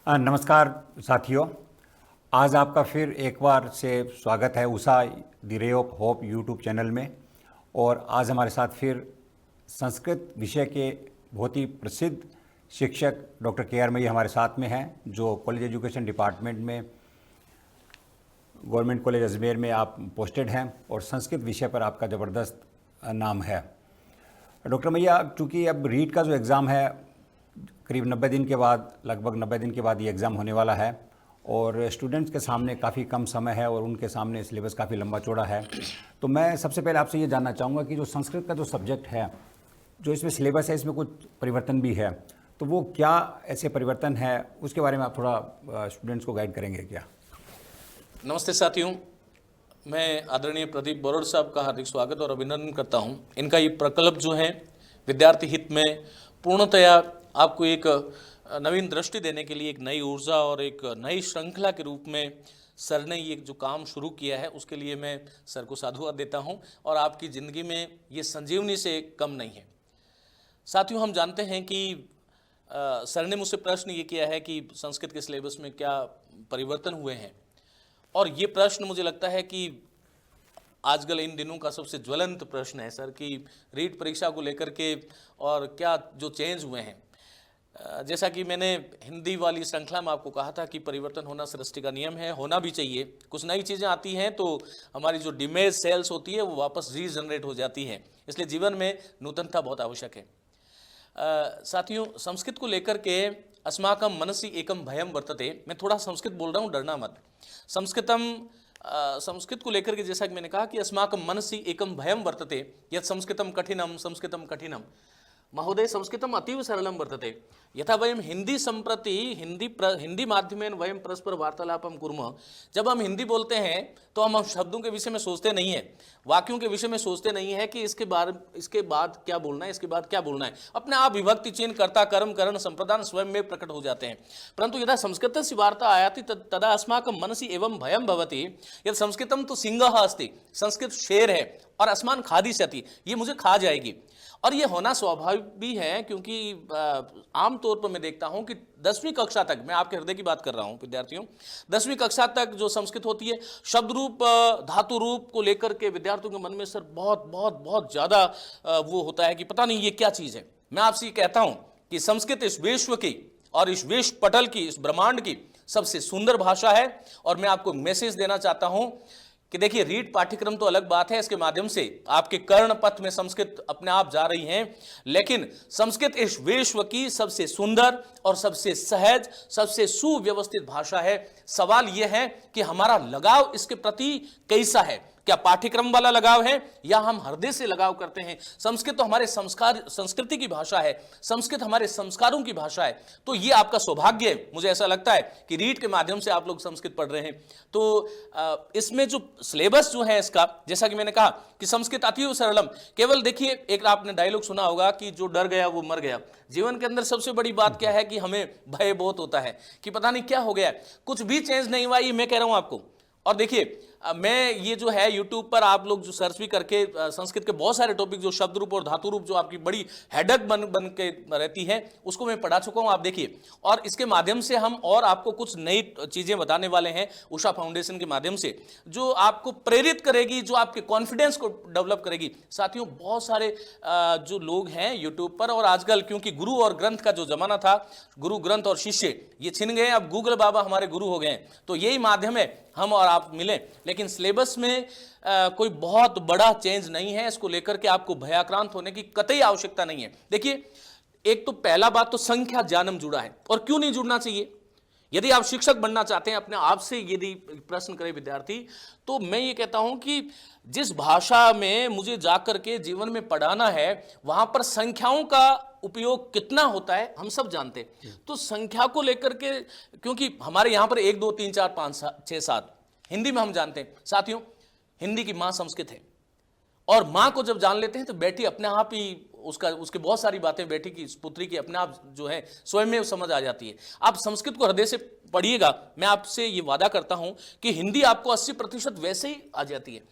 नमस्कार साथियों। आज आपका फिर एक बार से स्वागत है Usha the ray of hope YouTube channel में। और आज हमारे साथ फिर संस्कृत विषय के बहुत ही प्रसिद्ध शिक्षक डॉक्टर के.आर. मैया हमारे साथ में हैं, जो कॉलेज एजुकेशन डिपार्टमेंट में गवर्नमेंट कॉलेज अजमेर में आप पोस्टेड हैं और संस्कृत विषय पर आपका ज़बरदस्त नाम है। डॉक्टर मैया, चूँकि अब रीट का जो एग्ज़ाम है करीब 90 दिन के बाद, लगभग 90 दिन के बाद ये एग्ज़ाम होने वाला है और स्टूडेंट्स के सामने काफ़ी कम समय है और उनके सामने सिलेबस काफ़ी लंबा चौड़ा है। तो मैं सबसे पहले आपसे ये जानना चाहूँगा कि जो संस्कृत का जो सब्जेक्ट है, जो इसमें सिलेबस है, इसमें कुछ परिवर्तन भी है, तो वो क्या ऐसे परिवर्तन है, उसके बारे में आप थोड़ा स्टूडेंट्स को गाइड करेंगे क्या? नमस्ते साथियों, मैं आदरणीय प्रदीप बोरड़ साहब का हार्दिक स्वागत और अभिनंदन करता हूं। इनका ये प्रकल्प जो है विद्यार्थी हित में पूर्णतया आपको एक नवीन दृष्टि देने के लिए, एक नई ऊर्जा और एक नई श्रृंखला के रूप में सर ने ये जो काम शुरू किया है, उसके लिए मैं सर को साधुवाद देता हूं। और आपकी ज़िंदगी में ये संजीवनी से कम नहीं है। साथियों, हम जानते हैं कि सर ने मुझसे प्रश्न ये किया है कि संस्कृत के सिलेबस में क्या परिवर्तन हुए हैं, और ये प्रश्न मुझे लगता है कि आजकल इन दिनों का सबसे ज्वलंत प्रश्न है सर, कि रीट परीक्षा को लेकर के और क्या जो चेंज हुए हैं। जैसा कि मैंने हिंदी वाली श्रृंखला में आपको कहा था कि परिवर्तन होना सृष्टि का नियम है, होना भी चाहिए। कुछ नई चीज़ें आती हैं तो हमारी जो डिमेज सेल्स होती है वो वापस रीजनरेट हो जाती हैं, इसलिए जीवन में नूतनता बहुत आवश्यक है। साथियों, संस्कृत को लेकर के अस्माकं मनसि एकम भयम वर्तते। मैं थोड़ा संस्कृत बोल रहा हूँ, डरना मत। संस्कृत को लेकर के जैसा कि मैंने कहा कि अस्माकं मनसि एकम भयम वर्तते यत् संस्कृतम कठिनम महोदय, संस्कृतम अतीव सरलम वर्तते। यथा वयम हिंदी संप्रति हिंदी माध्यमेन वयम परस्पर वार्तालापम कुर्मः। जब हम हिंदी बोलते हैं तो हम शब्दों के विषय में सोचते नहीं है, वाक्यों के विषय में सोचते नहीं है कि इसके बाद क्या बोलना है, इसके बाद क्या बोलना है। अपने आप विभक्ति चिन्ह कर्ता कर्म करण संप्रदान स्वयं में प्रकट हो जाते हैं। परंतु यदा संस्कृतस्य वार्ता आयाति तदा अस्माकं मनसि एवं भयं भवति यत् संस्कृतम तो सिंहः अस्ति, संस्कृत शेर है और अस्मान् खादिष्यति, ये मुझे खा जाएगी। और ये होना स्वाभाविक भी है, क्योंकि आमतौर पर मैं देखता हूं कि 10वीं कक्षा तक, मैं आपके हृदय की बात कर रहा हूं विद्यार्थियों, 10वीं कक्षा तक जो संस्कृत होती है, शब्द रूप धातु रूप को लेकर के विद्यार्थियों के मन में सर बहुत बहुत बहुत ज़्यादा वो होता है कि पता नहीं ये क्या चीज़ है। मैं आपसे ये कहता हूँ कि संस्कृत इस विश्व की और इस विश्व पटल की, इस ब्रह्मांड की सबसे सुंदर भाषा है। और मैं आपको मैसेज देना चाहता हूँ कि देखिए, रीट पाठ्यक्रम तो अलग बात है, इसके माध्यम से आपके कर्ण पथ में संस्कृत अपने आप जा रही है, लेकिन संस्कृत इस विश्व की सबसे सुंदर और सबसे सहज, सबसे सुव्यवस्थित भाषा है। सवाल यह है कि हमारा लगाव इसके प्रति कैसा है। क्या पाठ्यक्रम वाला लगाव है या हम हृदय से लगाव करते हैं। संस्कृत तो हमारे संस्कृति की भाषा है, संस्कृत हमारे संस्कारों की भाषा है। तो ये आपका सौभाग्य है, मुझे ऐसा लगता है कि रीट के माध्यम से आप लोग संस्कृत पढ़ रहे हैं। तो इसमें जो सिलेबस जो है इसका, जैसा कि मैंने कहा कि संस्कृत अतीव सरलम। केवल देखिए, एक आपने डायलॉग सुना होगा कि जो डर गया वो मर गया। जीवन के अंदर सबसे बड़ी बात क्या है कि हमें भय बहुत होता है कि पता नहीं क्या हो गया, कुछ भी चेंज नहीं हुआ, ये मैं कह रहा हूं आपको। और देखिए, मैं ये जो है यूट्यूब पर आप लोग जो सर्च भी करके संस्कृत के बहुत सारे टॉपिक, जो शब्द रूप और धातु रूप, जो आपकी बड़ी हेडक बन के रहती है, उसको मैं पढ़ा चुका हूँ, आप देखिए। और इसके माध्यम से हम और आपको कुछ नई चीज़ें बताने वाले हैं उषा फाउंडेशन के माध्यम से, जो आपको प्रेरित करेगी, जो आपके कॉन्फिडेंस को डेवलप करेगी। साथियों, बहुत सारे जो लोग हैं यूट्यूब पर, और आजकल क्योंकि गुरु और ग्रंथ का जो जमाना था, गुरु ग्रंथ और शिष्य ये छिन गए, अब गूगल बाबा हमारे गुरु हो गए। तो यही माध्यम है, हम और आप मिलें। लेकिन सिलेबस में कोई बहुत बड़ा चेंज नहीं है, इसको लेकर के आपको भयाक्रांत होने की कतई आवश्यकता नहीं है। देखिए, एक तो पहला बात तो संख्या ज्ञानम जुड़ा है, और क्यों नहीं जुड़ना चाहिए। यदि आप शिक्षक बनना चाहते हैं, अपने आप से यदि प्रश्न करें विद्यार्थी, तो मैं ये कहता हूं कि जिस भाषा में मुझे जाकर के जीवन में पढ़ाना है, वहां पर संख्याओं का उपयोग कितना होता है हम सब जानते हैं। तो संख्या को लेकर के, क्योंकि हमारे यहां पर 1 2 3 4 5 6 7 हिंदी में हम जानते हैं। साथियों, हिंदी की मां संस्कृत है, और मां को जब जान लेते हैं तो बेटी अपने आप ही उसके बहुत सारी बातें बेटी की, पुत्री की अपने आप जो है स्वयं में समझ आ जाती है। आप संस्कृत को हृदय से पढ़िएगा, मैं आपसे ये वादा करता हूं कि हिंदी आपको 80% वैसे ही आ जाती है।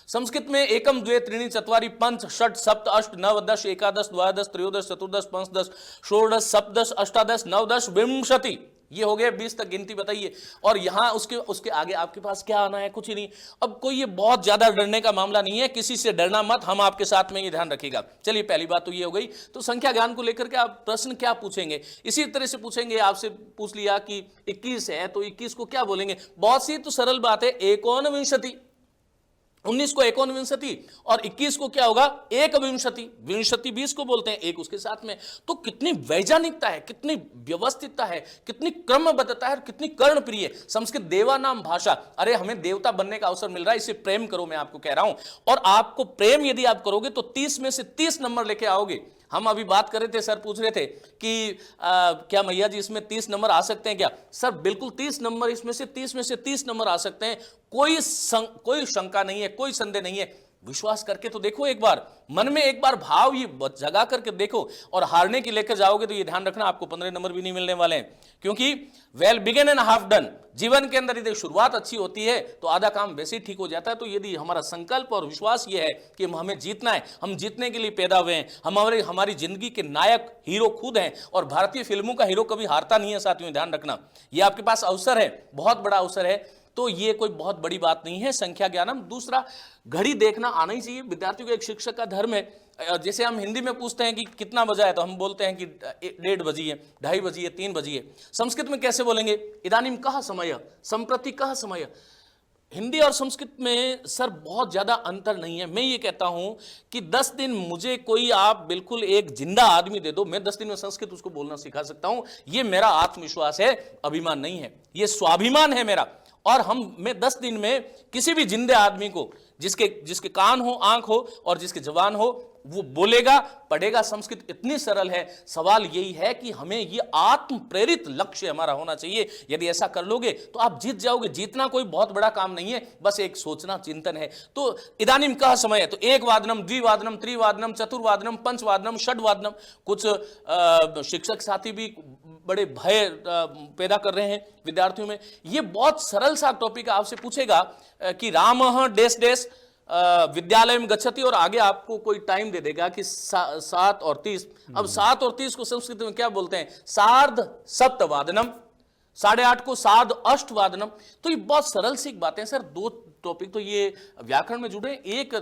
संस्कृत में एकम द्वे त्रीणि चत्वारि पंच षट सप्त अष्ट नव दश एकादश द्वादश त्रयोदश चतुर्दश पंचदश षोडश सप्तदश अष्टादश नवदश विंशति ये हो गया 20 तक गिनती बताइए, और यहाँ उसके उसके आगे आपके पास क्या आना है, कुछ ही नहीं। अब कोई ये बहुत ज्यादा डरने का मामला नहीं है, किसी से डरना मत, हम आपके साथ में, ये ध्यान रखिएगा। चलिए पहली बात तो ये हो गई। तो संख्या ज्ञान को लेकर के आप प्रश्न क्या पूछेंगे, इसी तरह से पूछेंगे। आपसे पूछ लिया कि 21 है तो 21 को क्या बोलेंगे, बहुत सी तो सरल बात है, एकोनविंशति। 19 को एकोनविंशति और 21 को क्या होगा, एक विंशति। विंशति 20 को बोलते हैं, एक उसके साथ में। तो कितनी वैज्ञानिकता है, कितनी व्यवस्थितता है, कितनी क्रमबद्धता है, कितनी कर्णप्रिय संस्कृत देवा नाम भाषा। अरे हमें देवता बनने का अवसर मिल रहा है, इसे प्रेम करो, मैं आपको कह रहा हूं। और आपको प्रेम यदि आप करोगे तो 30 में से 30 नंबर लेके आओगे। हम अभी बात कर रहे थे, सर पूछ रहे थे कि क्या मैया जी इसमें 30 नंबर आ सकते हैं क्या? सर बिल्कुल 30 नंबर, इसमें से 30 में से 30 नंबर आ सकते हैं, कोई शंका नहीं है, कोई संदेह नहीं है। विश्वास करके तो देखो, एक बार मन में एक बार भाव ये जगा करके देखो, और हारने की लेकर जाओगे तो ये ध्यान रखना आपको 15 नंबर भी नहीं मिलने वाले हैं। क्योंकि well begin and half done, जीवन के अंदर यदि शुरुआत अच्छी होती है तो आधा काम वैसे ही ठीक हो जाता है। तो यदि हमारा संकल्प और विश्वास ये है कि हमें जीतना है, हम जीतने के लिए पैदा हुए हैं, हमारी जिंदगी के नायक हीरो खुद हैं, और भारतीय फिल्मों का हीरो कभी हारता नहीं है साथियों, ध्यान रखना। ये आपके पास अवसर है, बहुत बड़ा अवसर है, तो ये कोई बहुत बड़ी बात नहीं है, संख्या ज्ञानम। दूसरा, घड़ी देखना आना ही चाहिए विद्यार्थियों को, एक शिक्षक का धर्म है। जैसे हम हिंदी में पूछते हैं कि कितना बजा है, तो हम बोलते हैं कि 1:30 बजी है, 2:30 बजी है, 3 बजी है। संस्कृत में कैसे बोलेंगे, इदानीम कः समय, संप्रति कः समय। हिंदी और संस्कृत में सर बहुत ज्यादा अंतर नहीं है। मैं ये कहता हूं कि 10 दिन मुझे कोई, आप बिल्कुल एक जिंदा आदमी दे दो, मैं 10 दिन में संस्कृत उसको बोलना सिखा सकता हूं। ये मेरा आत्मविश्वास है, अभिमान नहीं है, ये स्वाभिमान है मेरा। और मैं 10 दिन में किसी भी जिंदे आदमी को, जिसके कान हो, आंख हो और जिसके जवान हो, वो बोलेगा, पढ़ेगा। संस्कृत इतनी सरल है। सवाल यही है कि हमें ये आत्म प्रेरित लक्ष्य हमारा होना चाहिए। यदि ऐसा कर लोगे तो आप जीत जाओगे। जीतना कोई बहुत बड़ा काम नहीं है, बस एक सोचना, चिंतन है। तो इदानीम कः समय है, तो 1 वादनम, 2 वादनम, 3 वादनम, 4 वादनम, 5 वादनम, 6 वादनम। कुछ शिक्षक साथी भी बड़े भय पैदा कर रहे हैं विद्यार्थियों में। ये बहुत सरल सा टॉपिक आपसे पूछेगा कि रामः डैश डैश विद्यालय में गच्छति, और आगे आपको कोई टाइम दे देगा कि 7 और 30। अब 7 और 30 को संस्कृत में क्या बोलते हैं, सार्ध सप्तवादनम। 8:30 को सार्ध अष्टवादनम। तो ये बहुत सरल सी बातें सर। 2 टॉपिक तो ये व्याकरण में जुड़े। एक,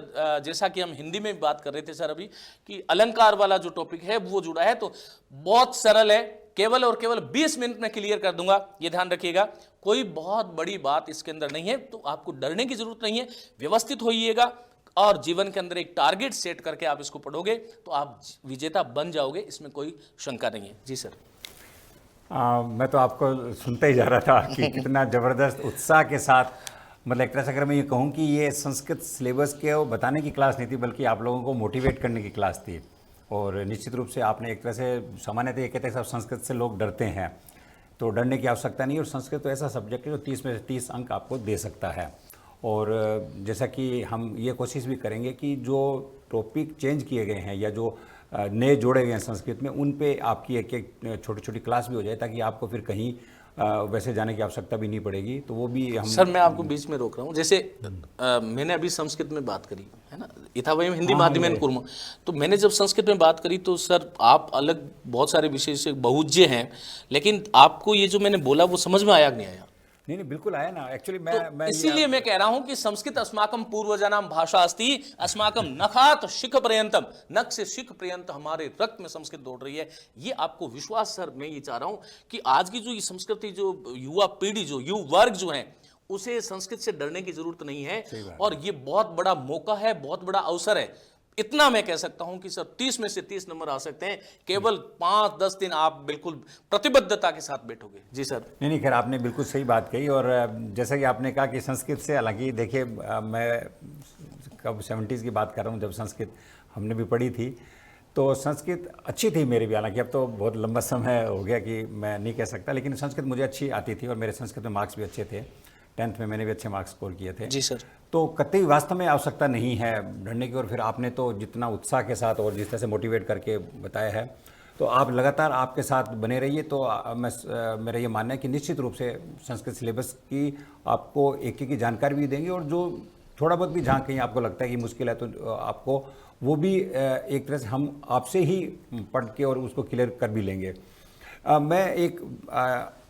जैसा कि हम हिंदी में बात कर रहे थे सर अभी, कि अलंकार वाला जो टॉपिक है वो जुड़ा है। तो बहुत सरल है, केवल और केवल 20 मिनट में क्लियर कर दूंगा, ये ध्यान रखिएगा। कोई बहुत बड़ी बात इसके अंदर नहीं है, तो आपको डरने की जरूरत नहीं है। व्यवस्थित होइएगा और जीवन के अंदर एक टारगेट सेट करके आप इसको पढ़ोगे तो आप विजेता बन जाओगे, इसमें कोई शंका नहीं है। जी सर। मैं तो आपको सुनते ही जा रहा था कि कितना ज़बरदस्त उत्साह के साथ, मतलब एक तरह से अगर मैं ये कहूँ कि ये संस्कृत सिलेबस के वो बताने की क्लास नहीं थी, बल्कि आप लोगों को मोटिवेट करने की क्लास थी। और निश्चित रूप से आपने एक तरह से, सामान्यतः ये कहते हैं सब संस्कृत से लोग डरते हैं, तो डरने की आवश्यकता नहीं है। और संस्कृत तो ऐसा सब्जेक्ट है जो 30 में से 30 अंक आपको दे सकता है। और जैसा कि हम ये कोशिश भी करेंगे कि जो टॉपिक चेंज किए गए हैं या जो नए जोड़े गए हैं संस्कृत में, उन पे आपकी एक छोटी छोटी क्लास भी हो जाए, ताकि आपको फिर कहीं वैसे जाने की आवश्यकता भी नहीं पड़ेगी। तो वो भी हम, सर मैं आपको बीच में रोक रहा हूँ। जैसे मैंने अभी संस्कृत में बात करी है ना, यथा वयम हिंदी माध्यमेन कुर्मः, तो मैंने जब संस्कृत में बात करी तो सर आप अलग बहुत सारे विषय से बहुज्य हैं, लेकिन आपको ये जो मैंने बोला वो समझ में आया कि नहीं आया? नहीं बिल्कुल आया ना। एक्चुअली मैं इसीलिए मैं कह रहा हूं कि संस्कृत अस्माकम पूर्वजानां भाषा अस्ति, अस्माकम नखात शिख पर्यंतम, नख से शिख पर्यंत हमारे रक्त में संस्कृत दौड़ रही है। ये आपको विश्वास सर, मैं ये चाह रहा हूं कि आज की जो ये संस्कृति, जो युवा पीढ़ी, जो युवा वर्ग जो है, उसे संस्कृत से डरने की जरूरत नहीं है। और ये बहुत बड़ा मौका है, बहुत बड़ा अवसर है। इतना मैं कह सकता हूं कि सर 30 में से 30 नंबर आ सकते हैं, केवल 5-10 दिन आप बिल्कुल प्रतिबद्धता के साथ बैठोगे। जी सर। नहीं खैर, आपने बिल्कुल सही बात कही। और जैसा कि आपने कहा कि संस्कृत से, हालांकि देखिए मैं कब 70s की बात कर रहा हूँ, जब संस्कृत हमने भी पढ़ी थी तो संस्कृत अच्छी थी मेरी भी। हालांकि अब तो बहुत लंबा समय हो गया कि मैं नहीं कह सकता, लेकिन संस्कृत मुझे अच्छी आती थी और मेरे संस्कृत में मार्क्स भी अच्छे थे। 10th में मैंने भी अच्छे मार्क्स स्कोर किए थे। जी सर। तो कतई वास्तव में आवश्यकता नहीं है डरने की। और फिर आपने तो जितना उत्साह के साथ और जिस तरह से मोटिवेट करके बताया है, तो आप लगातार आपके साथ बने रहिए। तो मेरा ये मानना है कि निश्चित रूप से संस्कृत सिलेबस की आपको एक की जानकारी भी देंगे, और जो थोड़ा बहुत भी जहाँ कहीं आपको लगता है कि मुश्किल है तो आपको वो भी एक तरह से हम आपसे ही पढ़ के और उसको क्लियर कर भी लेंगे। मैं एक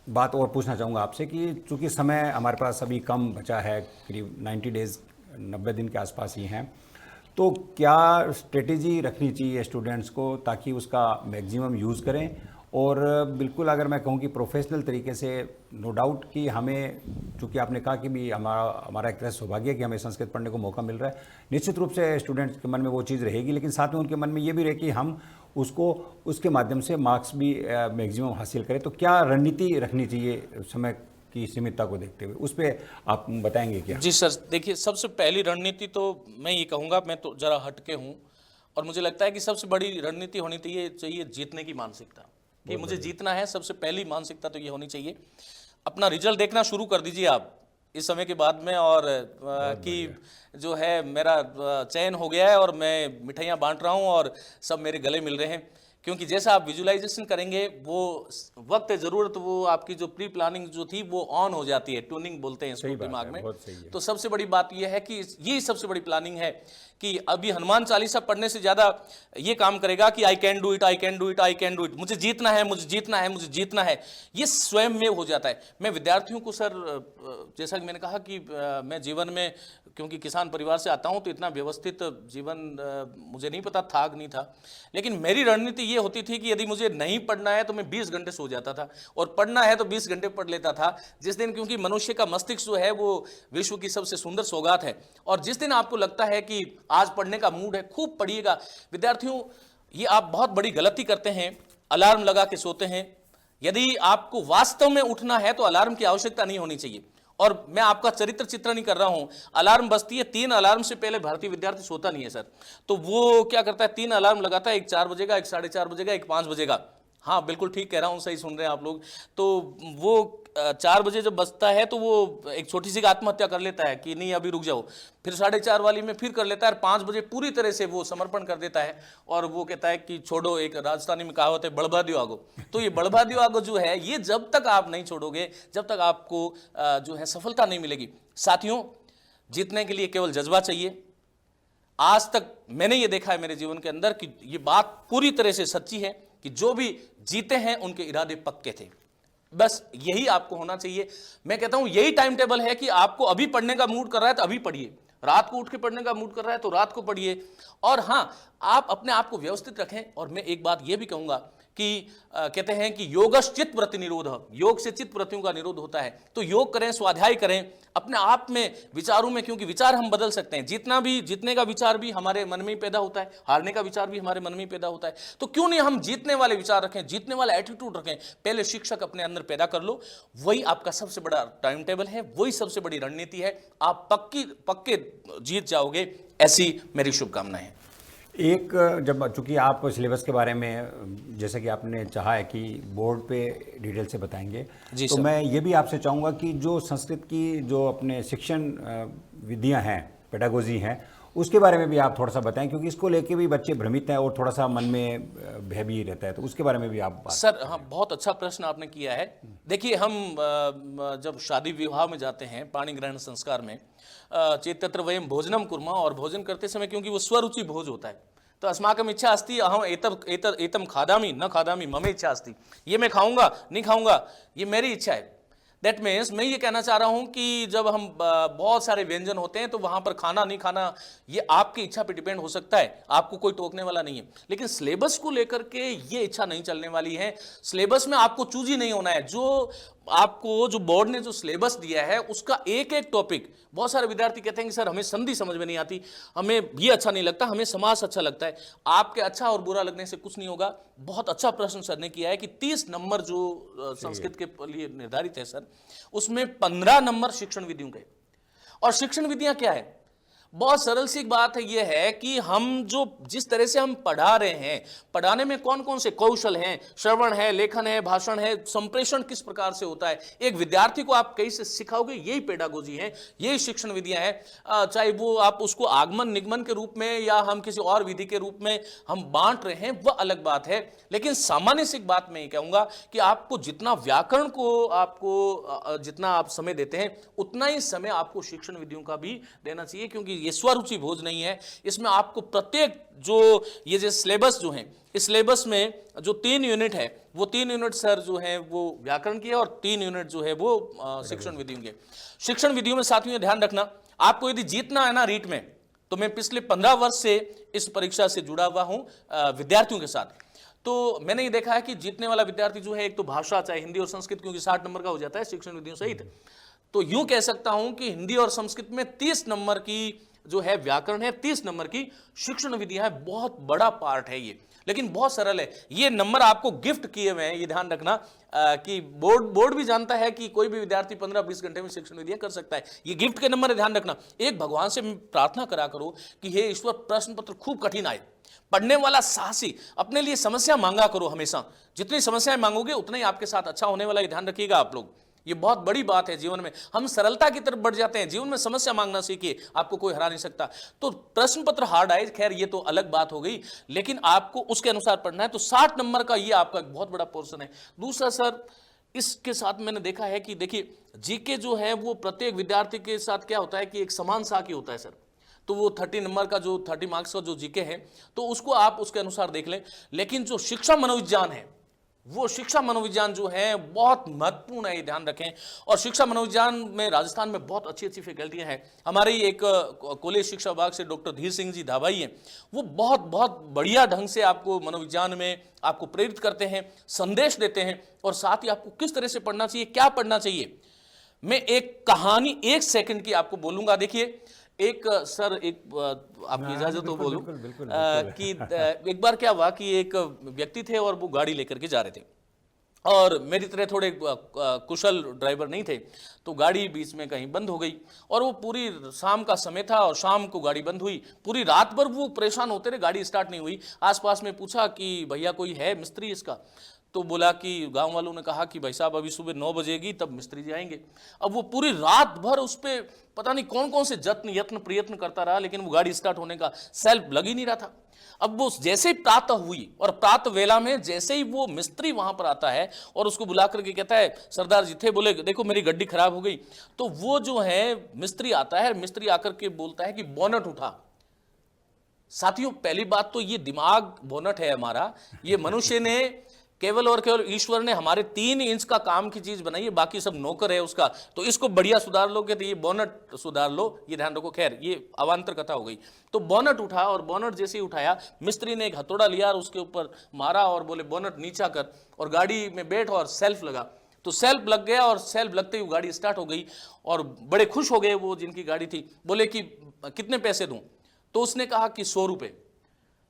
बात और पूछना चाहूँगा आपसे कि चूंकि समय हमारे पास अभी कम बचा है, करीब 90 डेज़ 90 दिन के आसपास ही हैं, तो क्या स्ट्रेटेजी रखनी चाहिए स्टूडेंट्स को ताकि उसका मैक्सिमम यूज़ करें? और बिल्कुल अगर मैं कहूँ कि प्रोफेशनल तरीके से, नो डाउट कि हमें, चूँकि आपने कहा कि भी हमारा एक तरह से सौभाग्य है कि हमें संस्कृत पढ़ने को मौका मिल रहा है, निश्चित रूप से स्टूडेंट्स के मन में वो चीज़ रहेगी, लेकिन साथ में उनके मन में ये भी रहे कि हम उसको उसके माध्यम से मार्क्स भी मैक्सिमम हासिल करें। तो क्या रणनीति रखनी चाहिए समय की सीमितता को देखते हुए, उस पर आप बताएंगे क्या? जी सर, देखिए सबसे पहली रणनीति तो मैं ये कहूँगा, मैं तो जरा हटके हूँ और मुझे लगता है कि सबसे बड़ी रणनीति होनी चाहिए जीतने की मानसिकता, कि मुझे जीतना है। सबसे पहली मानसिकता तो ये होनी चाहिए। अपना रिजल्ट देखना शुरू कर दीजिए आप इस समय के बाद में, और कि जो है मेरा चयन हो गया है और मैं मिठाइयाँ बांट रहा हूँ और सब मेरे गले मिल रहे हैं। क्योंकि जैसा आप विजुअलाइजेशन करेंगे, वो वक्त ज़रूरत, वो आपकी जो प्री प्लानिंग जो थी वो ऑन हो जाती है, ट्यूनिंग बोलते हैं इसको दिमाग में। तो सबसे बड़ी बात यह है कि यही सबसे बड़ी प्लानिंग है कि अभी हनुमान चालीसा पढ़ने से ज़्यादा ये काम करेगा कि I can do it, I can do it, I can do it, मुझे जीतना है, मुझे जीतना है, मुझे जीतना है। ये स्वयं में हो जाता है। मैं विद्यार्थियों को सर, जैसा कि मैंने कहा कि मैं जीवन में, क्योंकि किसान परिवार से आता हूँ, तो इतना व्यवस्थित जीवन मुझे नहीं पता था कि नहीं था, लेकिन मेरी रणनीति ये होती थी कि यदि मुझे नहीं पढ़ना है तो मैं 20 घंटे सो जाता था, और पढ़ना है तो 20 घंटे पढ़ लेता था जिस दिन, क्योंकि मनुष्य का मस्तिष्क जो है वो विश्व की सबसे सुंदर सौगात है। और जिस दिन आपको लगता है कि आज पढ़ने का मूड है, खूब पढ़िएगा। विद्यार्थियों, ये आप बहुत बड़ी गलती करते हैं, अलार्म लगा के सोते हैं। यदि आपको वास्तव में उठना है तो अलार्म की आवश्यकता नहीं होनी चाहिए। और मैं आपका चरित्र चित्र नहीं कर रहा हूं, अलार्म बजती है, 3 अलार्म से पहले भारतीय विद्यार्थी सोता नहीं है सर। तो वो क्या करता है, 3 अलार्म लगाता है, एक 4 बजेगा, एक 4:30 बजेगा, एक 5 बजेगा। हाँ बिल्कुल ठीक कह रहा हूँ, सही सुन रहे हैं आप लोग। तो वो 4 बजे जब बजता है तो वो एक छोटी सी आत्महत्या कर लेता है कि नहीं अभी रुक जाओ, फिर 4:30 वाली में फिर कर लेता है, 5 बजे पूरी तरह से वो समर्पण कर देता है और वो कहता है कि छोड़ो, एक राजस्थानी में कहावत है, बड़भा दियो आगो। तो ये बड़भा दियो आगो जो है, ये जब तक आप नहीं छोड़ोगे, जब तक आपको जो है सफलता नहीं मिलेगी। साथियों, जीतने के लिए केवल जज्बा चाहिए। आज तक मैंने ये देखा है मेरे जीवन के अंदर कि ये बात पूरी तरह से सच्ची है कि जो भी जीते हैं उनके इरादे पक्के थे। बस यही आपको होना चाहिए। मैं कहता हूं यही टाइम टेबल है कि आपको अभी पढ़ने का मूड कर रहा है तो अभी पढ़िए, रात को उठ के पढ़ने का मूड कर रहा है तो रात को पढ़िए। और हां, आप अपने आप को व्यवस्थित रखें। और मैं एक बात यह भी कहूंगा कि कहते हैं कि योगश्चित्त वृत्ति निरोध, योग से चित्त वृत्तियों का निरोध होता है। तो योग करें, स्वाध्याय करें अपने आप में, विचारों में, क्योंकि विचार हम बदल सकते हैं। जीतने का विचार भी हमारे मन में ही पैदा होता है, हारने का विचार भी हमारे मन में ही पैदा होता है। तो क्यों नहीं हम जीतने वाले विचार रखें, जीतने वाला एटीट्यूड रखें। पहले शिक्षक अपने अंदर पैदा कर लो, वही आपका सबसे बड़ा टाइम टेबल है, वही सबसे बड़ी रणनीति है। आप पक्के जीत जाओगे, ऐसी मेरी शुभकामनाएं हैं। एक, जब चूंकि आप सिलेबस के बारे में जैसे कि आपने चाहा है कि बोर्ड पे डिटेल से बताएंगे, तो मैं ये भी आपसे चाहूँगा कि जो संस्कृत की जो अपने शिक्षण विधियाँ हैं, पेडागोजी हैं, उसके बारे में भी आप थोड़ा सा बताएं, क्योंकि इसको लेके भी बच्चे भ्रमित हैं और थोड़ा सा मन में भय भी रहता है। तो उसके बारे में भी आप सर, हाँ बहुत अच्छा प्रश्न आपने किया है। देखिए, हम जब शादी विवाह में जाते हैं, पाणी ग्रहण संस्कार में, चेतत्र वयम भोजनम कुर्मा, और भोजन करते समय क्योंकि वो स्वरुचि भोज होता है, तो अस्माकम इच्छा अस्ति अहम एतम खादामी न खादामी ममे इच्छा अस्ति, ये मैं खाऊंगा नहीं खाऊंगा, ये मेरी इच्छा है। दैट मीन्स मैं ये कहना चाह रहा हूं कि जब हम बहुत सारे व्यंजन होते हैं तो वहां पर खाना नहीं खाना ये आपकी इच्छा पे डिपेंड हो सकता है, आपको कोई टोकने वाला नहीं है। लेकिन सिलेबस को लेकर के ये इच्छा नहीं चलने वाली है। सिलेबस में आपको चूजी नहीं होना है। जो बोर्ड ने जो सिलेबस दिया है उसका एक एक टॉपिक, बहुत सारे विद्यार्थी कहते हैं कि सर हमें संधि समझ में नहीं आती, हमें ये अच्छा नहीं लगता, हमें समास अच्छा लगता है। आपके अच्छा और बुरा लगने से कुछ नहीं होगा। बहुत अच्छा प्रश्न सर ने किया है कि 30 नंबर जो संस्कृत के लिए निर्धारित है सर, उसमें 15 नंबर शिक्षण विधियों के। और शिक्षण विधियां क्या है? बहुत सरल सी बात है, यह है कि हम जिस तरह से हम पढ़ा रहे हैं, पढ़ाने में कौन कौन से कौशल हैं, श्रवण है, लेखन है, भाषण है, संप्रेषण किस प्रकार से होता है, एक विद्यार्थी को आप कैसे सिखाओगे, यही पेडागोजी है, यही शिक्षण विधियां हैं। चाहे वो आप उसको आगमन निगमन के रूप में या हम किसी और विधि के रूप में हम बांट रहे हैं, वह अलग बात है। लेकिन सामान्य सी बात मैं ये कहूंगा कि आपको जितना व्याकरण को जितना आप समय देते हैं, उतना ही समय आपको शिक्षण विधियों का भी देना चाहिए। क्योंकि ये स्वरुचि भोज नहीं है। इसमें आपको प्रत्येक जो ये जो सिलेबस जो है, इस सिलेबस में जो 3 यूनिट है वो 3 यूनिट सर जो है वो व्याकरण की है और 3 यूनिट जो है वो शिक्षण विधियों के। शिक्षण विधियों में साथियों ध्यान रखना, आपको यदि जीतना है ना रीट में, तो मैं पिछले 15 वर्ष से इस परीक्षा से जुड़ा हुआ हूं विद्यार्थियों के साथ। तो मैंने ये देखा है कि जीतने वाला विद्यार्थी जो है, एक तो भाषा चाहे हिंदी और संस्कृत, क्योंकि 60 नंबर का हो जाता है शिक्षण विधियों सहित, तो यूं कह सकता हूं कि हिंदी और संस्कृत में 30 नंबर की जो है व्याकरण है, 30 नंबर की शिक्षण विधियां है। बहुत बड़ा पार्ट है ये, लेकिन बहुत सरल है। ये नंबर आपको गिफ्ट किए हुए हैं, ये ध्यान रखना कि बोर्ड भी जानता है कि कोई भी विद्यार्थी 15-20 घंटे में शिक्षण विधियां कर सकता है। ये गिफ्ट के नंबर है, ध्यान रखना। एक भगवान से प्रार्थना करा करो कि हे ईश्वर, प्रश्न पत्र खूब कठिन आए, पढ़ने वाला साहसी, अपने लिए समस्या मांगा करो हमेशा। जितनी समस्याएं मांगोगे उतना ही आपके साथ अच्छा होने वाला, ये ध्यान रखिएगा आप लोग। ये बहुत बड़ी बात है जीवन में, हम सरलता की तरफ बढ़ जाते हैं, जीवन में समस्या मांगना सीखिए, आपको कोई हरा नहीं सकता। तो प्रश्न पत्र हार्ड आए, खैर ये तो अलग बात हो गई, लेकिन आपको उसके अनुसार पढ़ना है। तो 60 नंबर का ये आपका एक बहुत बड़ा पोर्शन है। दूसरा सर, इसके साथ मैंने देखा है कि देखिए जीके जो है वो प्रत्येक विद्यार्थी के साथ क्या होता है कि एक समान साखी होता है सर। तो वो 30 नंबर का जो 30 मार्क्स का जो जीके है, तो उसको आप उसके अनुसार देख लें। लेकिन जो शिक्षा मनोविज्ञान है, वो शिक्षा मनोविज्ञान जो है बहुत महत्वपूर्ण है, ये ध्यान रखें। और शिक्षा मनोविज्ञान में राजस्थान में बहुत अच्छी अच्छी फैकल्टियां हैं। हमारे ही एक कॉलेज शिक्षा विभाग से डॉक्टर धीर सिंह जी धाबाई हैं, वो बहुत बहुत बढ़िया ढंग से आपको मनोविज्ञान में आपको प्रेरित करते हैं, संदेश देते हैं, और साथ ही आपको किस तरह से पढ़ना चाहिए, क्या पढ़ना चाहिए। मैं एक कहानी 1 सेकंड की आपको बोलूंगा। देखिए एक सर, एक आपकी इजाजत तो बोलूं कि एक बार क्या हुआ कि एक व्यक्ति थे और वो गाड़ी लेकर के जा रहे थे, और मेरी तरह थोड़े कुशल ड्राइवर नहीं थे, तो गाड़ी बीच में कहीं बंद हो गई। और वो पूरी शाम का समय था और शाम को गाड़ी बंद हुई। पूरी रात भर वो परेशान होते रहे, गाड़ी स्टार्ट नहीं हुई। आसपास में पूछा कि भैया कोई है मिस्त्री इसका, तो बोला कि गांव वालों ने कहा कि भाई साहब अभी सुबह 9 बजेगी तब मिस्त्री जी आएंगे। अब वो पूरी रात भर उस पर पता नहीं कौन कौन से यत्न प्रयत्न करता रहा, लेकिन वो गाड़ी स्टार्ट होने का सेल्फ लग ही नहीं रहा था। अब वो जैसे ही प्रातः हुई, और प्रातः वेला में जैसे ही वो मिस्त्री वहां पर आता है और उसको बुला करके कहता है सरदार जी थे, बोले देखो मेरी गड्डी खराब हो गई। तो वो जो है मिस्त्री आता है, मिस्त्री आकर के बोलता है कि बोनट उठा। साथियों पहली बात तो ये दिमाग बोनट है हमारा, ये मनुष्य ने केवल और केवल ईश्वर ने हमारे 3 इंच का काम की चीज बनाई है, बाकी सब नौकर है उसका। तो इसको बढ़िया सुधार लोगे तो ये बोनट सुधार लो, ये ध्यान रखो। खैर ये अवान्तर कथा हो गई। तो बोनट उठा, और बोनट जैसे ही उठाया, मिस्त्री ने एक हथौड़ा लिया और उसके ऊपर मारा और बोले बोनट नीचा कर और गाड़ी में बैठ और सेल्फ लगा। तो सेल्फ लग गया, और सेल्फ लगते ही गाड़ी स्टार्ट हो गई, और बड़े खुश हो गए वो जिनकी गाड़ी थी। बोले कि कितने पैसे दूं? तो उसने कहा कि 100 रुपए।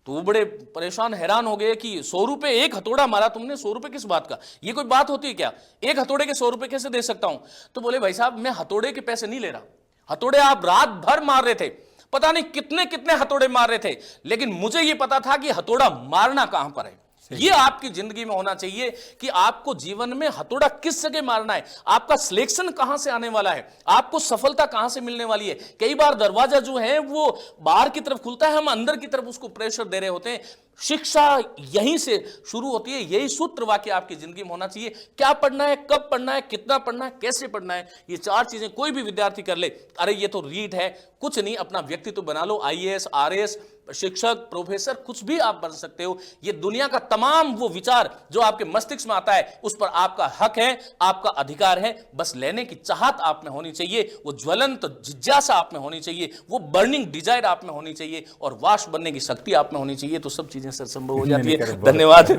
तो वो बड़े परेशान हैरान हो गए कि 100 रुपए, एक हथौड़ा मारा तुमने, 100 रुपए किस बात का, ये कोई बात होती है क्या? एक हथौड़े के 100 रुपए कैसे दे सकता हूं? तो बोले भाई साहब मैं हथौड़े के पैसे नहीं ले रहा, हथौड़े आप रात भर मार रहे थे, पता नहीं कितने कितने हथौड़े मार रहे थे, लेकिन मुझे ये पता था कि हथौड़ा मारना कहां पर है। ये आपकी जिंदगी में होना चाहिए कि आपको जीवन में हथौड़ा किस जगह मारना है, आपका सिलेक्शन कहां से आने वाला है, आपको सफलता कहां से मिलने वाली है। कई बार दरवाजा जो है वो बाहर की तरफ खुलता है, हम अंदर की तरफ उसको प्रेशर दे रहे होते हैं। शिक्षा यहीं से शुरू होती है, यही सूत्र वाक्य आपकी जिंदगी में होना चाहिए। क्या पढ़ना है, कब पढ़ना है, कितना पढ़ना है, कैसे पढ़ना है, ये 4 चीजें कोई भी विद्यार्थी कर ले, अरे ये तो रीट है, कुछ नहीं, अपना व्यक्तित्व बना लो। IAS, RAS, शिक्षक, प्रोफेसर, कुछ भी आप बन सकते हो। ये दुनिया का तमाम वो विचार जो आपके मस्तिष्क में आता है, उस पर आपका हक है, आपका अधिकार है, बस लेने की चाहत आप में होनी चाहिए, वो ज्वलंत जिज्ञासा आप में होनी चाहिए, वो बर्निंग डिजायर आप में होनी चाहिए, और वाष्प बनने की शक्ति आप में होनी चाहिए। तो सब चीजें सर संभव हो जाती है। धन्यवाद।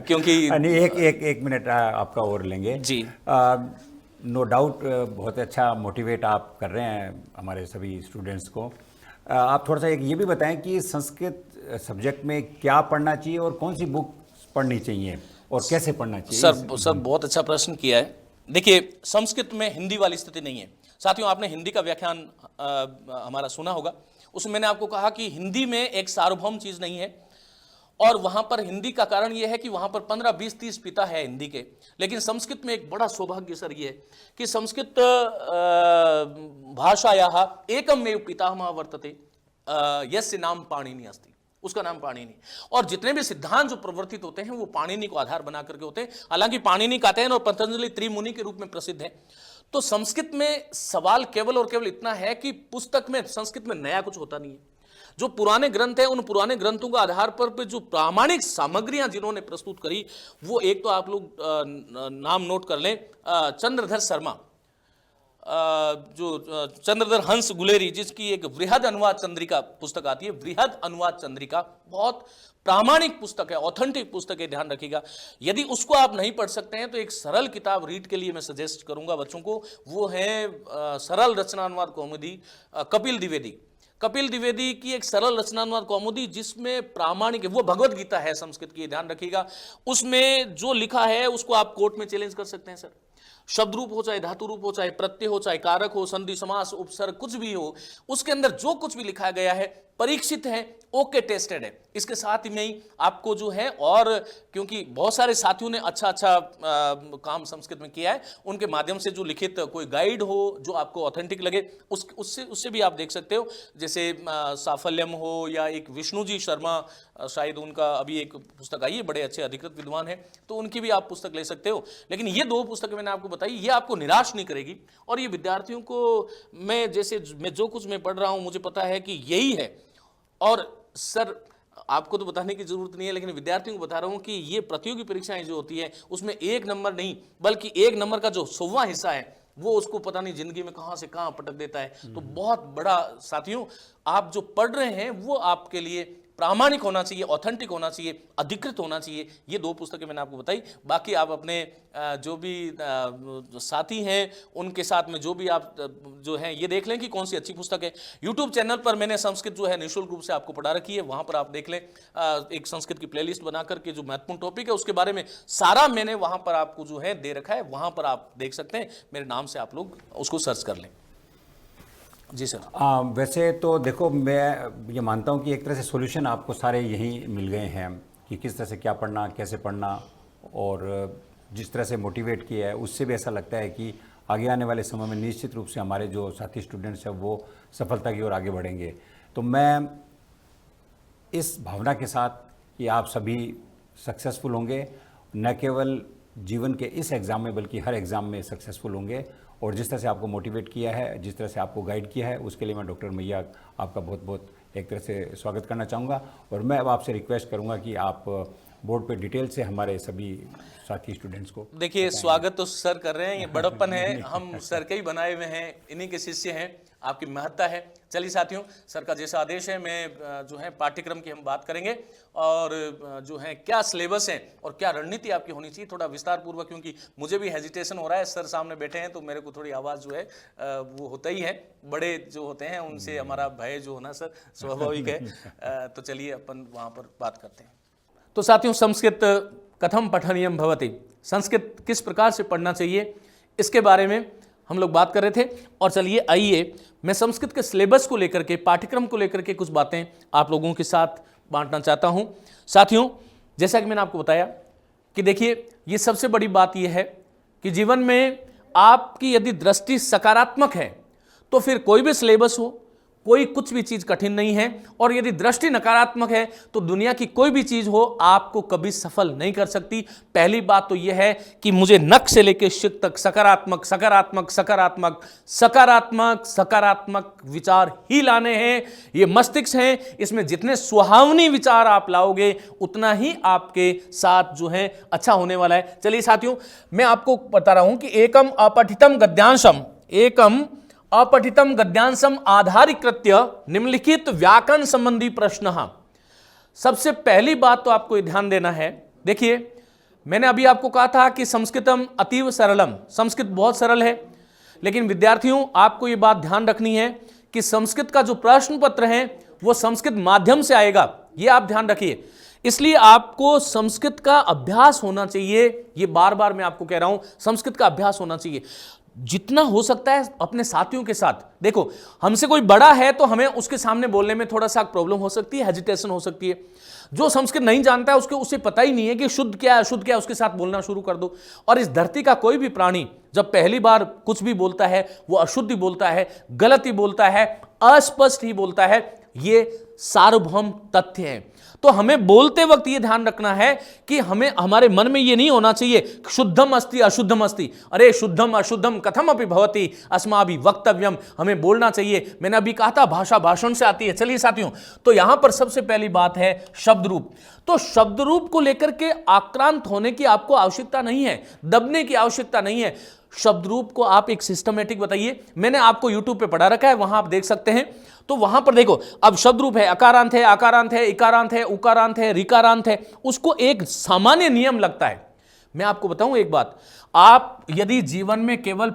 क्योंकि एक मिनट आपका और लेंगे जी। नो डाउट बहुत अच्छा मोटिवेट आप कर रहे हैं हमारे सभी स्टूडेंट्स को। आप थोड़ा सा एक ये भी बताएं कि संस्कृत सब्जेक्ट में क्या पढ़ना चाहिए और कौन सी बुक पढ़नी चाहिए और कैसे पढ़ना चाहिए। सर बहुत अच्छा प्रश्न किया है। देखिए संस्कृत में हिंदी वाली स्थिति नहीं है। साथियों आपने हिंदी का व्याख्यान हमारा सुना होगा, उसमें मैंने आपको कहा कि हिंदी में एक सार्वभौम चीज नहीं है, और वहां पर हिंदी का कारण यह है कि वहां पर 15, 20, 30 पिता है हिंदी के। लेकिन संस्कृत में एक बड़ा सौभाग्य सर ये है कि संस्कृत भाषायाः एकमेव पितामह वर्तते यस्य नाम पाणिनि अस्ति, उसका नाम पाणिनि। और जितने भी सिद्धांत जो प्रवर्तित होते हैं वो पाणिनि को आधार बना करके होते हैं। हालांकि पाणिनि कात्यायन और पतंजलि त्रिमुनि के रूप में प्रसिद्ध है। तो संस्कृत में सवाल केवल और केवल इतना है कि पुस्तक में संस्कृत में नया कुछ होता नहीं है। जो पुराने ग्रंथ हैं उन पुराने ग्रंथों के आधार पर जो प्रामाणिक सामग्रियां जिन्होंने प्रस्तुत करी, वो एक तो आप लोग नाम नोट कर लें, चंद्रधर शर्मा, जो चंद्रधर हंस गुलेरी, जिसकी एक वृहद अनुवाद चंद्रिका पुस्तक आती है, वृहद अनुवाद चंद्रिका बहुत प्रामाणिक पुस्तक है, ऑथेंटिक पुस्तक है, ध्यान रखिएगा। यदि उसको आप नहीं पढ़ सकते हैं तो एक सरल किताब रीड के लिए मैं सजेस्ट करूंगा बच्चों को, वो है सरल रचनानुवाद कौमुदी कपिल द्विवेदी। कपिल द्विवेदी की एक सरल रचनानुवाद कौमुदी जिसमें प्रामाणिक, वो भगवत गीता है संस्कृत की, ध्यान रखिएगा। उसमें जो लिखा है उसको आप कोर्ट में चैलेंज कर सकते हैं सर। शब्द रूप हो, चाहे धातु रूप हो, चाहे प्रत्यय हो, चाहे कारक हो, संधि समास उपसर्ग कुछ भी हो, उसके अंदर जो कुछ भी लिखा गया है परीक्षित है, ओके टेस्टेड है। इसके साथ में ही आपको जो है, और क्योंकि बहुत सारे साथियों ने अच्छा काम संस्कृत में किया है, उनके माध्यम से जो लिखित कोई गाइड हो जो आपको ऑथेंटिक लगे उससे भी आप देख सकते हो। जैसे साफल्यम हो या एक विष्णु जी शर्मा, शायद उनका अभी एक पुस्तक आई है, बड़े अच्छे अधिकृत विद्वान हैं, तो उनकी भी आप पुस्तक ले सकते हो। लेकिन ये दो पुस्तकें मैंने आपको बताई, ये आपको निराश नहीं करेगी। और ये विद्यार्थियों को मैं जो कुछ मैं पढ़ रहा हूँ मुझे पता है कि यही है। और सर आपको तो बताने की जरूरत नहीं है, लेकिन विद्यार्थियों को बता रहा हूं कि ये प्रतियोगी परीक्षाएं जो होती है उसमें 1 नंबर नहीं बल्कि 1 नंबर का जो 100वां हिस्सा है वो उसको पता नहीं जिंदगी में कहां से कहां पटक देता है। तो बहुत बड़ा, साथियों आप जो पढ़ रहे हैं वो आपके लिए प्रामाणिक होना चाहिए, ऑथेंटिक होना चाहिए, अधिकृत होना चाहिए। ये 2 पुस्तकें मैंने आपको बताई। बाकी आप अपने जो भी साथी हैं उनके साथ में जो भी आप जो हैं ये देख लें कि कौन सी अच्छी पुस्तक है। यूट्यूब चैनल पर मैंने संस्कृत जो है निःशुल्क रूप से आपको पढ़ा रखी है, वहां पर आप देख लें। एक संस्कृत की प्लेलिस्ट बना करके जो महत्वपूर्ण टॉपिक है उसके बारे में सारा मैंने वहां पर आपको जो है दे रखा है, वहां पर आप देख सकते हैं। मेरे नाम से आप लोग उसको सर्च कर लें। जी सर। वैसे तो देखो, मैं ये मानता हूँ कि एक तरह से सॉल्यूशन आपको सारे यहीं मिल गए हैं कि किस तरह से क्या पढ़ना, कैसे पढ़ना, और जिस तरह से मोटिवेट किया है उससे भी ऐसा लगता है कि आगे आने वाले समय में निश्चित रूप से हमारे जो साथी स्टूडेंट्स हैं वो सफलता की ओर आगे बढ़ेंगे। तो मैं इस भावना के साथ कि आप सभी सक्सेसफुल होंगे, न केवल जीवन के इस एग्ज़ाम में बल्कि हर एग्ज़ाम में सक्सेसफुल होंगे, और जिस तरह से आपको मोटिवेट किया है, जिस तरह से आपको गाइड किया है, उसके लिए मैं डॉक्टर मैया आपका बहुत बहुत एक तरह से स्वागत करना चाहूँगा। और मैं अब आपसे रिक्वेस्ट करूँगा कि आप बोर्ड पे डिटेल से हमारे सभी साथी स्टूडेंट्स को देखिए। स्वागत तो सर कर रहे हैं, ये बड़प्पन है, हम सर के ही बनाए हुए हैं, इन्हीं के शिष्य हैं, आपकी महत्ता है। चलिए साथियों, सर का जैसा आदेश है मैं जो है पाठ्यक्रम की हम बात करेंगे, और जो है क्या सिलेबस है और क्या रणनीति आपकी होनी चाहिए थोड़ा विस्तार पूर्वक, क्योंकि मुझे भी हेजिटेशन हो रहा है। सर सामने बैठे हैं तो मेरे को थोड़ी आवाज़ जो है वो होता ही है, बड़े जो होते हैं उनसे हमारा भय जो होना सर स्वाभाविक है। तो चलिए अपन वहाँ पर बात करते हैं। तो साथियों, संस्कृत कथम पठनीयम भवति, संस्कृत किस प्रकार से पढ़ना चाहिए, इसके बारे में हम लोग बात कर रहे थे। और चलिए आइए मैं संस्कृत के सिलेबस को लेकर के, पाठ्यक्रम को लेकर के कुछ बातें आप लोगों के साथ बांटना चाहता हूं। साथियों, जैसा कि मैंने आपको बताया कि देखिए, ये सबसे बड़ी बात यह है कि जीवन में आपकी यदि दृष्टि सकारात्मक है तो फिर कोई भी सिलेबस हो, कोई कुछ भी चीज कठिन नहीं है। और यदि दृष्टि नकारात्मक है तो दुनिया की कोई भी चीज हो आपको कभी सफल नहीं कर सकती। पहली बात तो यह है कि मुझे नख से लेकर शिख तक सकारात्मक सकारात्मक सकारात्मक सकारात्मक सकारात्मक विचार ही लाने हैं। ये मस्तिष्क है, इसमें जितने सुहावनी विचार आप लाओगे उतना ही आपके साथ जो है अच्छा होने वाला है। चलिए साथियों, मैं आपको बता रहा हूं कि एकम अपठितम गद्यांशम आधारीकृत्य निम्नलिखित व्याकरण संबंधी प्रश्न। सबसे पहली बात तो आपको ध्यान देना है। देखिए, मैंने अभी आपको कहा था कि संस्कृतम अतीव सरलम, संस्कृत बहुत सरल है, लेकिन विद्यार्थियों आपको यह बात ध्यान रखनी है कि संस्कृत का जो प्रश्न पत्र है वो संस्कृत माध्यम से आएगा, ये आप ध्यान रखिए। इसलिए आपको संस्कृत का अभ्यास होना चाहिए। ये बार बार मैं आपको कह रहा हूं, संस्कृत का अभ्यास होना चाहिए जितना हो सकता है अपने साथियों के साथ। देखो, हमसे कोई बड़ा है तो हमें उसके सामने बोलने में थोड़ा सा प्रॉब्लम हो सकती है, हेजिटेशन हो सकती है। जो संस्कृत नहीं जानता है उसे पता ही नहीं है कि शुद्ध क्या है अशुद्ध क्या है, उसके साथ बोलना शुरू कर दो। और इस धरती का कोई भी प्राणी जब पहली बार कुछ भी बोलता है वो अशुद्ध ही बोलता है, गलत ही बोलता है, अस्पष्ट ही बोलता है। ये सार्वभौम तथ्य हैं। तो हमें बोलते वक्त ये ध्यान रखना है कि हमें हमारे मन में ये नहीं होना चाहिए शुद्धम अस्ति अशुद्धम अस्ति, अरे शुद्धम अशुद्धम कथम अपि भवति अस्माभि वक्तव्यम, हमें बोलना चाहिए। मैंने अभी कहा था भाषा भाषण से आती है। चलिए साथियों, तो यहां पर सबसे पहली बात है शब्द रूप। तो शब्द रूप को लेकर के आक्रांत होने की आपको आवश्यकता नहीं है, दबने की आवश्यकता नहीं है। शब्द रूप को आप एक सिस्टमेटिक बताइए। मैंने आपको यूट्यूब पे पढ़ा रखा है, वहां आप देख सकते हैं। तो वहां पर देखो, अब शब्द रूप है अकारांत है, आकारांत है, इकारांत है, उकारांत है, ऋकारांत है, उसको एक सामान्य नियम लगता है। मैं आपको बताऊं एक बात, आप यदि जीवन में केवल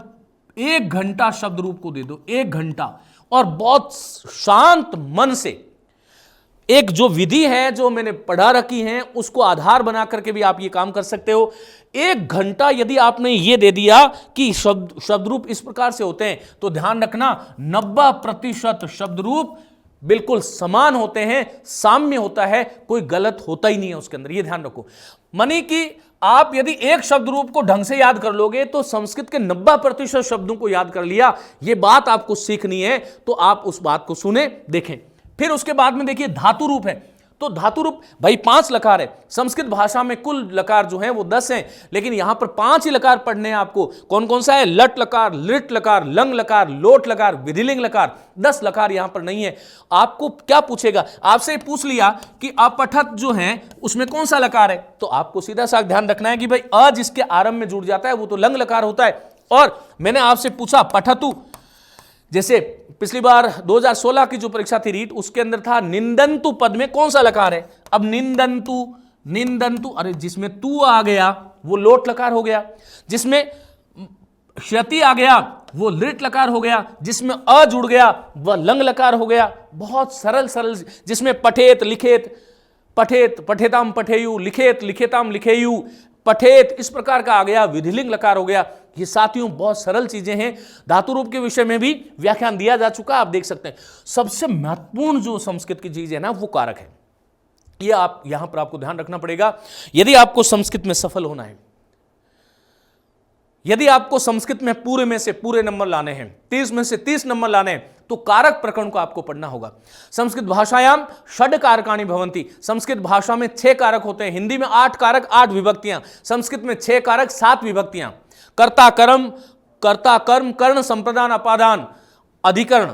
1 घंटा शब्द रूप को दे दो, 1 घंटा, और बहुत शांत मन से एक जो विधि है जो मैंने पढ़ा रखी है उसको आधार बना करके भी आप ये काम कर सकते हो। 1 घंटा यदि आपने ये दे दिया कि शब्द रूप इस प्रकार से होते हैं, तो ध्यान रखना 90% शब्द रूप बिल्कुल समान होते हैं, साम्य होता है, कोई गलत होता ही नहीं है उसके अंदर, ये ध्यान रखो। मानी कि आप यदि एक शब्द रूप को ढंग से याद कर लोगे तो संस्कृत के 90% शब्दों को याद कर लिया। ये बात आपको सीखनी है, तो आप उस बात को सुने, देखें। फिर उसके बाद में देखिए धातु रूप है। तो धातु रूप भाई 5 लकार है। संस्कृत भाषा में कुल लकार जो है वो 10 हैं, लेकिन यहां पर 5 ही लकार पढ़ने हैं आपको। कौन कौन सा है? लट लकार, लिट लकार, लंग लकार, लोट लकार, विधिलिंग लकार। 10 लकार यहां पर नहीं है। आपको क्या पूछेगा? आपसे पूछ लिया कि अपठत जो है उसमें कौन सा लकार है, तो आपको सीधा सा ध्यान रखना है कि भाई अ जिसके आरंभ में जुड़ जाता है वो तो लंग लकार होता है। और मैंने आपसे पूछा पठतु, जैसे पिछली बार 2016 की जो परीक्षा थी रीट, उसके अंदर था निंदंतु पद में कौन सा लकार है। अब निंदंतु, अरे जिसमें तू आ गया वो लोट लकार हो गया, जिसमें क्षति आ गया वो लिट लकार हो गया, जिसमें अ जुड़ गया वह लंग लकार हो गया। बहुत सरल, जिसमें पठेत लिखेत, पठेत पठेताम पठेयु, लिखेत लिखेताम लिखेयु, पठेत इस प्रकार का आ गया, विधिलिंग लकार हो गया। ये साथियों बहुत सरल चीजें हैं। धातु रूप के विषय में भी व्याख्यान दिया जा चुका, आप देख सकते हैं। सबसे महत्वपूर्ण जो संस्कृत की चीज है ना वो कारक है। ये आप यहां पर आपको ध्यान रखना पड़ेगा यदि आपको संस्कृत में सफल होना है, यदि आपको संस्कृत में पूरे में से पूरे नंबर लाने हैं, 30 में से 30 नंबर लाने हैं, तो कारक प्रकरण को आपको पढ़ना होगा। संस्कृत भाषायाम षड कारकाणि भवन्ति। संस्कृत भाषा में 6 कारक होते हैं। हिंदी में 8 कारक 8 विभक्तियां, संस्कृत में 6 कारक 7 विभक्तियां। कर्ता कर्म कर्ण संप्रदान अपादान अधिकरण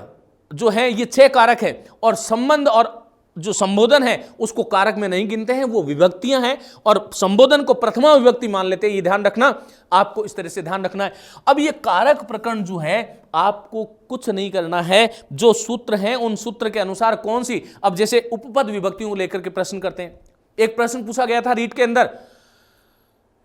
जो है ये 6 कारक है। और संबंध और जो संबोधन है उसको कारक में नहीं गिनते हैं, वो विभक्तियां हैं, और संबोधन को प्रथमा विभक्ति मान लेते हैं। ये ध्यान रखना, आपको इस तरह से ध्यान रखना है। अब ये कारक प्रकरण जो है आपको कुछ नहीं करना है, जो सूत्र हैं उन सूत्र के अनुसार कौन सी, अब जैसे उपपद विभक्तियों को लेकर के प्रश्न करते हैं। एक प्रश्न पूछा गया था रीट के अंदर,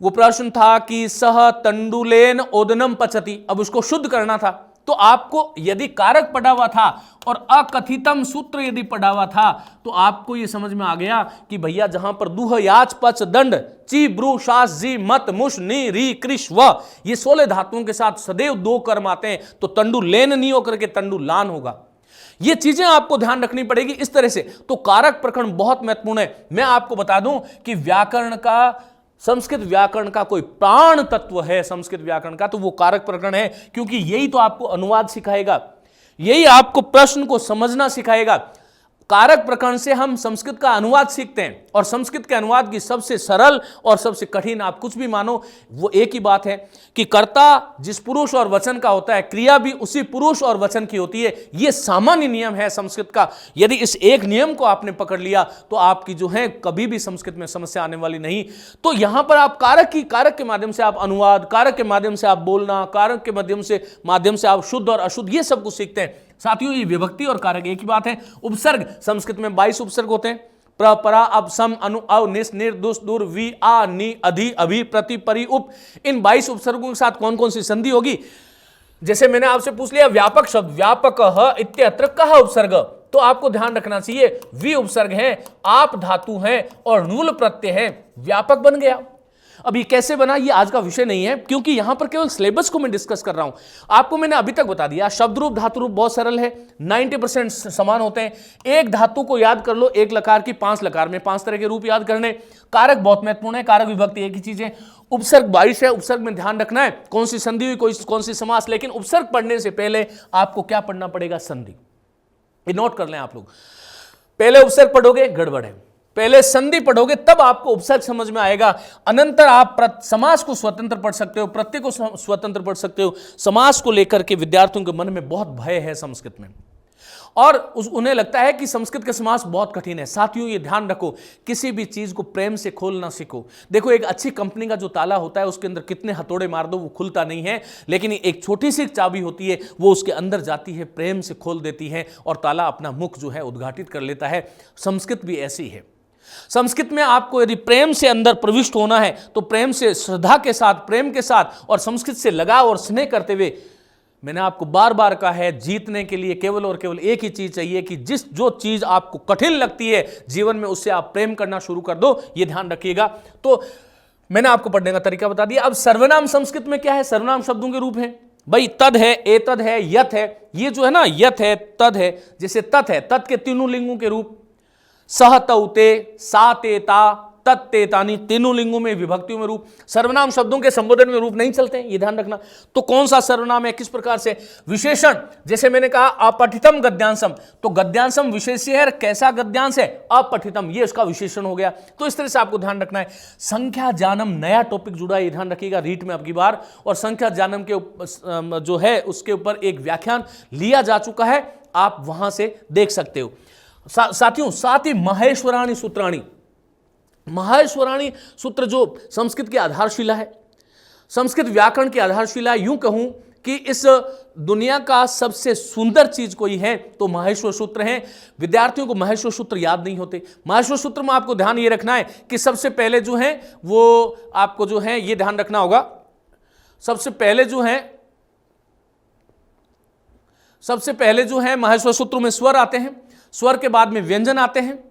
वो प्रश्न था कि सह तंडुलेन ओदनम पचति। अब उसको शुद्ध करना था, तो आपको यदि कारक पढ़ा हुआ था और अकथितम सूत्र यदि पढ़ा हुआ था, तो आपको यह समझ में आ गया कि भैया जहां पर दुह याच पच दंड ची ब्रू शास जी मत मुश नी री कृष व, ये 16 धातुओं के साथ सदैव 2 कर्म आते हैं, तो तंडु लेन नहीं होकर के तंडु लान होगा। ये चीजें आपको ध्यान रखनी पड़ेगी इस तरह से। तो कारक प्रकरण बहुत महत्वपूर्ण है। मैं आपको बता दूं कि व्याकरण का, संस्कृत व्याकरण का कोई प्राण तत्व है संस्कृत व्याकरण का, तो वो कारक प्रकरण है, क्योंकि यही तो आपको अनुवाद सिखाएगा, यही आपको प्रश्न को समझना सिखाएगा। कारक प्रकरण से हम संस्कृत का अनुवाद सीखते हैं, और संस्कृत के अनुवाद की सबसे सरल और सबसे कठिन, आप कुछ भी मानो, वो एक ही बात है कि कर्ता जिस पुरुष और वचन का होता है, क्रिया भी उसी पुरुष और वचन की होती है। ये सामान्य नियम है संस्कृत का। यदि इस एक नियम को आपने पकड़ लिया तो आपकी जो है कभी भी संस्कृत में समस्या आने वाली नहीं। तो यहां पर आप कारक के माध्यम से आप अनुवाद, कारक के माध्यम से आप बोलना, कारक के माध्यम से आप शुद्ध और अशुद्ध ये सब कुछ सीखते हैं। साथियों ये विभक्ति और कारक एक ही बात है। उपसर्ग, संस्कृत में 22 उपसर्ग होते हैं। प्र, परा, अब, सम, अनु, अव, निस, निर, दुस, दुर, वी, आ, नि, अधि, अभि, प्रति, परि, उप। इन 22 उपसर्गों के साथ कौन कौन सी संधि होगी? जैसे मैंने आपसे पूछ लिया व्यापक शब्द, व्यापक इत्यत्र कह उपसर्ग, तो आपको ध्यान रखना चाहिए वी उपसर्ग है, आप धातु है और नूल प्रत्यय है, व्यापक बन गया। अब ये कैसे बना, ये आज का विषय नहीं है, क्योंकि यहां पर केवल सिलेबस को मैं डिस्कस कर रहा हूं। आपको मैंने अभी तक बता दिया शब्द रूप धातु रूप बहुत सरल है, 90% समान होते हैं। एक धातु को याद कर लो, एक लकार की 5 लकार में 5 तरह के रूप याद करने। कारक बहुत महत्वपूर्ण है, कारक विभक्ति एक ही चीज है। उपसर्ग 22 है, उपसर्ग में ध्यान रखना है कौन सी संधि हुई, कौन सी समास। लेकिन उपसर्ग पढ़ने से पहले आपको क्या पढ़ना पड़ेगा? संधि। ये नोट कर लें आप लोग। पहले उपसर्ग पढ़ोगे गड़बड़ है, पहले संधि पढ़ोगे तब आपको उपसर्ग समझ में आएगा। अनंतर आप समास को स्वतंत्र पढ़ सकते हो, प्रत्यय को स्वतंत्र पढ़ सकते हो। समास को लेकर के विद्यार्थियों के मन में बहुत भय है संस्कृत में, और उन्हें लगता है कि संस्कृत के समास बहुत कठिन है। साथियों, ये ध्यान रखो, किसी भी चीज को प्रेम से खोलना सीखो। देखो, एक अच्छी कंपनी का जो ताला होता है उसके अंदर कितने हथौड़े मार दो वो खुलता नहीं है, लेकिन एक छोटी सी चाबी होती है, वो उसके अंदर जाती है, प्रेम से खोल देती है और ताला अपना मुख जो है उद्घाटित कर लेता है। संस्कृत भी ऐसी है। संस्कृत में आपको यदि प्रेम से अंदर प्रविष्ट होना है तो प्रेम से, श्रद्धा के साथ, प्रेम के साथ और संस्कृत से लगाव और स्नेह करते हुए, मैंने आपको बार बार कहा है, जीतने के लिए केवल और केवल एक ही चीज चाहिए कि जो चीज आपको कठिन लगती है जीवन में, उससे आप प्रेम करना शुरू कर दो। ये ध्यान रखिएगा। तो मैंने आपको पढ़ने का तरीका बता दिया। अब सर्वनाम संस्कृत में क्या है? सर्वनाम शब्दों के रूप हैं भाई, तद है, एतद है, यत है। ये जो है ना, यत है, तद है। जैसे तत् है, तत् के तीनों लिंगों के रूप, सह तौते, सा तेता, तत्ते तानी, तीनों लिंगों में, विभक्तियों में रूप। सर्वनाम शब्दों के संबोधन में रूप नहीं चलते हैं, ये ध्यान रखना। तो कौन सा सर्वनाम है, किस प्रकार से? विशेषण, जैसे मैंने कहा अपठितम गद्यांशम, तो गद्यांशम विशेष्य है, कैसा गद्यांश है? अपठितम, ये उसका विशेषण हो गया। तो इस तरह से आपको ध्यान रखना है। संख्या जानम नया टॉपिक जुड़ा है, ये ध्यान रखिएगा रीट में आपकी बार, और संख्या जानम के जो है उसके ऊपर एक व्याख्यान लिया जा चुका है, आप वहां से देख सकते हो। साथियों, साथ ही महेश्वराणी सूत्राणी, महेश्वराणी सूत्र जो संस्कृत की आधारशिला है, संस्कृत व्याकरण की आधारशिला, यूं कहूं कि इस दुनिया का सबसे सुंदर चीज कोई है तो महेश्वर सूत्र है। विद्यार्थियों को महेश्वर सूत्र याद नहीं होते। महेश्वर सूत्र में आपको ध्यान ये रखना है कि सबसे पहले जो है वो आपको जो है ये ध्यान रखना होगा, सबसे पहले जो है महेश्वर सूत्रों में स्वर आते हैं, स्वर के बाद में व्यंजन आते हैं,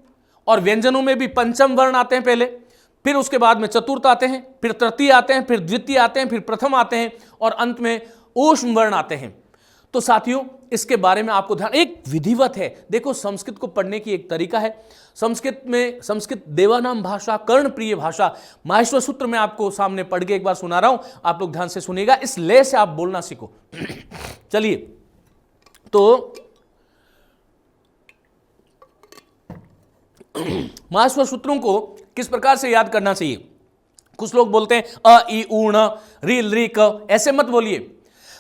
और व्यंजनों में भी पंचम वर्ण आते हैं पहले, फिर उसके बाद में चतुर्थ आते हैं, फिर तृतीय आते हैं, फिर द्वितीय आते हैं, फिर प्रथम आते हैं, और अंत में ऊष्म वर्ण आते हैं। तो साथियों, इसके बारे में आपको ध्यान, एक विधिवत है। देखो, संस्कृत को पढ़ने की एक तरीका है। संस्कृत देवानाम भाषा, कर्ण प्रिय भाषा। महेश्वर सूत्र में आपको सामने पढ़ के एक बार सुना रहा हूं, आप लोग ध्यान से सुनिएगा, इस लय से आप बोलना सीखो। चलिए, तो महेश्वर सूत्रों को किस प्रकार से याद करना चाहिए? कुछ लोग बोलते हैं अ, ई, ऊ, ण, री, ली, क, ऐसे मत बोलिए।